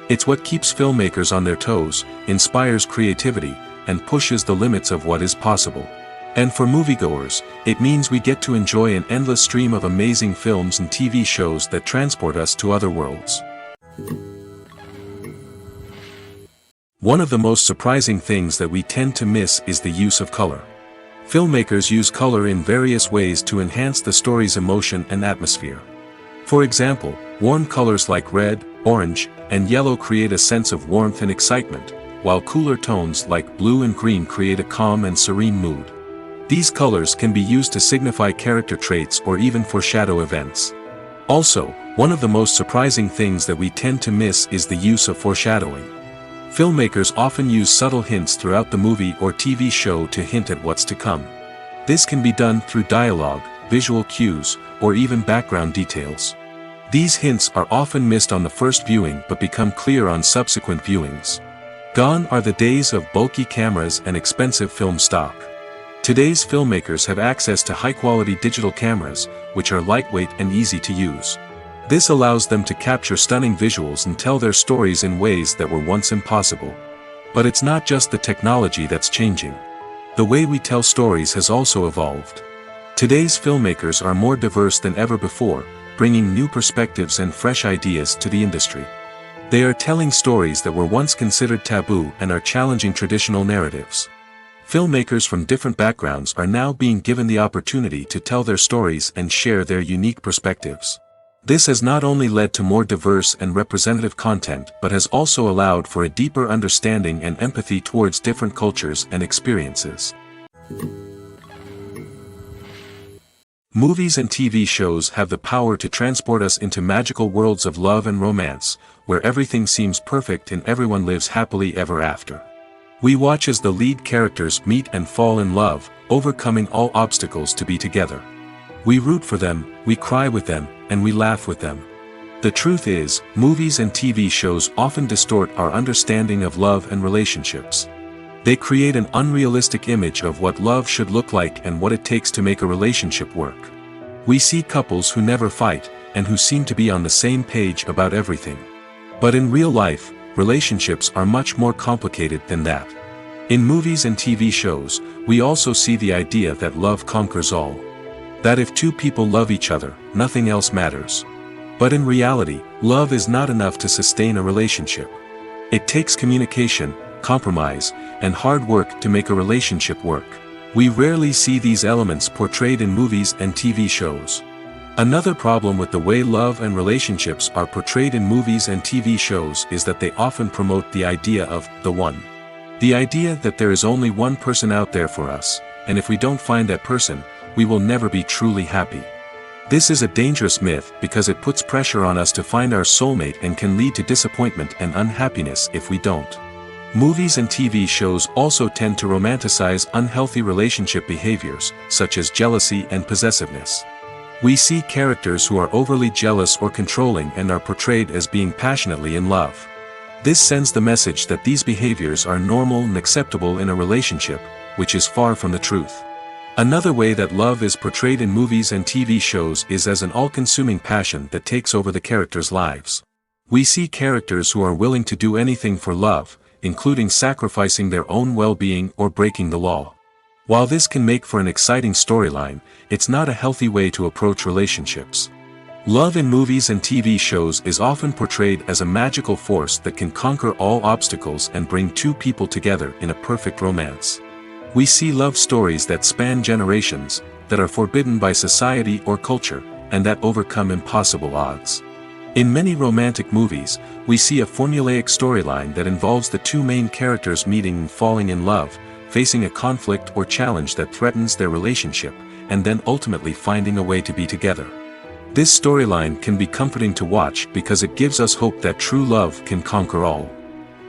Speaker 1: It's what keeps filmmakers on their toes, inspires creativity, and pushes the limits of what is possible. And for moviegoers, it means we get to enjoy an endless stream of amazing films and TV shows that transport us to other worlds. One of the most surprising things that we tend to miss is the use of color. Filmmakers use color in various ways to enhance the story's emotion and atmosphere. For example, warm colors like red, orange, and yellow create a sense of warmth and excitement, while cooler tones like blue and green create a calm and serene mood. These colors can be used to signify character traits or even foreshadow events. Also, one of the most surprising things that we tend to miss is the use of foreshadowing. Filmmakers often use subtle hints throughout the movie or TV show to hint at what's to come. This can be done through dialogue, visual cues, or even background details. These hints are often missed on the first viewing but become clear on subsequent viewings. Gone are the days of bulky cameras and expensive film stock. Today's filmmakers have access to high-quality digital cameras, which are lightweight and easy to use. This allows them to capture stunning visuals and tell their stories in ways that were once impossible. But it's not just the technology that's changing. The way we tell stories has also evolved. Today's filmmakers are more diverse than ever before, bringing new perspectives and fresh ideas to the industry. They are telling stories that were once considered taboo and are challenging traditional narratives. Filmmakers from different backgrounds are now being given the opportunity to tell their stories and share their unique perspectives. This has not only led to more diverse and representative content but has also allowed for a deeper understanding and empathy towards different cultures and experiences. Movies and TV shows have the power to transport us into magical worlds of love and romance, where everything seems perfect and everyone lives happily ever after. We watch as the lead characters meet and fall in love, overcoming all obstacles to be together. We root for them, we cry with them, and we laugh with them. The truth is, movies and TV shows often distort our understanding of love and relationships. They create an unrealistic image of what love should look like and what it takes to make a relationship work. We see couples who never fight, and who seem to be on the same page about everything. But in real life, relationships are much more complicated than that. In movies and TV shows, we also see the idea that love conquers all. That if two people love each other, nothing else matters. But in reality, love is not enough to sustain a relationship. It takes communication, compromise, and hard work to make a relationship work. We rarely see these elements portrayed in movies and TV shows. Another problem with the way love and relationships are portrayed in movies and TV shows is that they often promote the idea of the one. The idea that there is only one person out there for us, and if we don't find that person, we will never be truly happy. This is a dangerous myth because it puts pressure on us to find our soulmate and can lead to disappointment and unhappiness if we don't. Movies and TV shows also tend to romanticize unhealthy relationship behaviors, such as jealousy and possessiveness. We see characters who are overly jealous or controlling and are portrayed as being passionately in love. This sends the message that these behaviors are normal and acceptable in a relationship, which is far from the truth. Another way that love is portrayed in movies and TV shows is as an all-consuming passion that takes over the characters' lives. We see characters who are willing to do anything for love, including sacrificing their own well-being or breaking the law. While this can make for an exciting storyline, it's not a healthy way to approach relationships. Love in movies and TV shows is often portrayed as a magical force that can conquer all obstacles and bring two people together in a perfect romance. We see love stories that span generations, that are forbidden by society or culture, and that overcome impossible odds. In many romantic movies, we see a formulaic storyline that involves the two main characters meeting and falling in love, facing a conflict or challenge that threatens their relationship, and then ultimately finding a way to be together. This storyline can be comforting to watch because it gives us hope that true love can conquer all.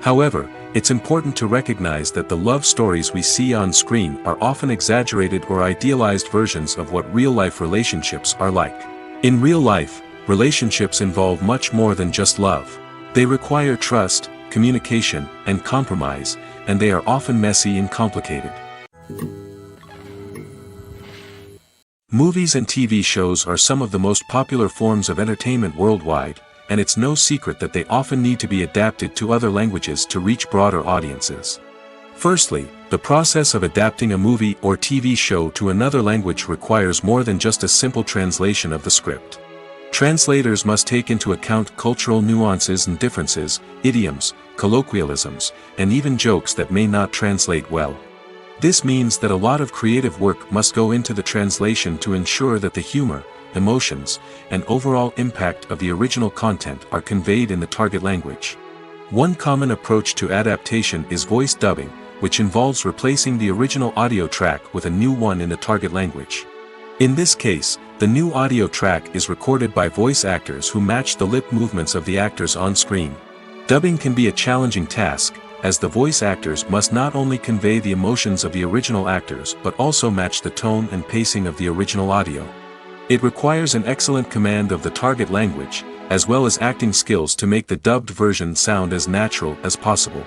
Speaker 1: However, it's important to recognize that the love stories we see on screen are often exaggerated or idealized versions of what real-life relationships are like. In real life, relationships involve much more than just love. They require trust, communication, and compromise, and they are often messy and complicated. Movies and TV shows are some of the most popular forms of entertainment worldwide, and it's no secret that they often need to be adapted to other languages to reach broader audiences. Firstly, the process of adapting a movie or TV show to another language requires more than just a simple translation of the script. Translators must take into account cultural nuances and differences, idioms, colloquialisms, and even jokes that may not translate well. This means that a lot of creative work must go into the translation to ensure that the humor, emotions, and overall impact of the original content are conveyed in the target language. One common approach to adaptation is voice dubbing, which involves replacing the original audio track with a new one in the target language. In this case, the new audio track is recorded by voice actors who match the lip movements of the actors on screen. Dubbing can be a challenging task, as the voice actors must not only convey the emotions of the original actors but also match the tone and pacing of the original audio. It requires an excellent command of the target language, as well as acting skills to make the dubbed version sound as natural as possible.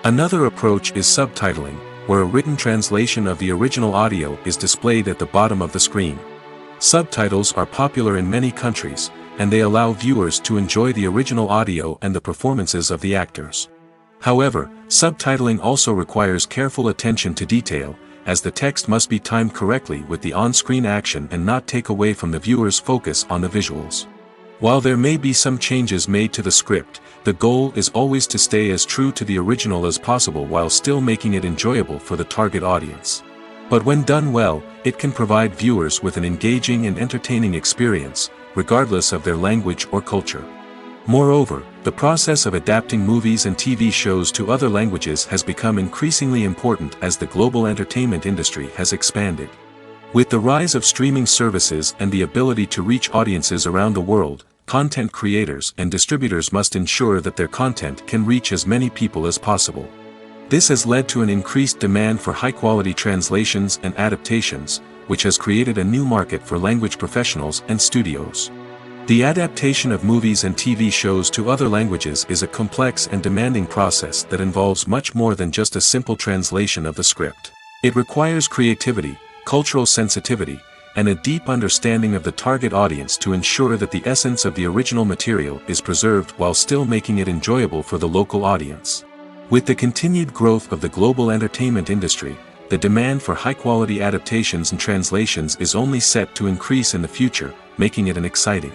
Speaker 1: Another approach is subtitling, where a written translation of the original audio is displayed at the bottom of the screen. Subtitles are popular in many countries, and they allow viewers to enjoy the original audio and the performances of the actors. However, subtitling also requires careful attention to detail, as the text must be timed correctly with the on-screen action and not take away from the viewer's focus on the visuals. While there may be some changes made to the script, the goal is always to stay as true to the original as possible while still making it enjoyable for the target audience. But when done well, it can provide viewers with an engaging and entertaining experience, regardless of their language or culture. Moreover, the process of adapting movies and TV shows to other languages has become increasingly important as the global entertainment industry has expanded. With the rise of streaming services and the ability to reach audiences around the world, content creators and distributors must ensure that their content can reach as many people as possible. This has led to an increased demand for high-quality translations and adaptations, which has created a new market for language professionals and studios. The adaptation of movies and TV shows to other languages is a complex and demanding process that involves much more than just a simple translation of the script. It requires creativity, cultural sensitivity, and a deep understanding of the target audience to ensure that the essence of the original material is preserved while still making it enjoyable for the local audience. With the continued growth of the global entertainment industry, the demand for high-quality adaptations and translations is only set to increase in the future, making it an exciting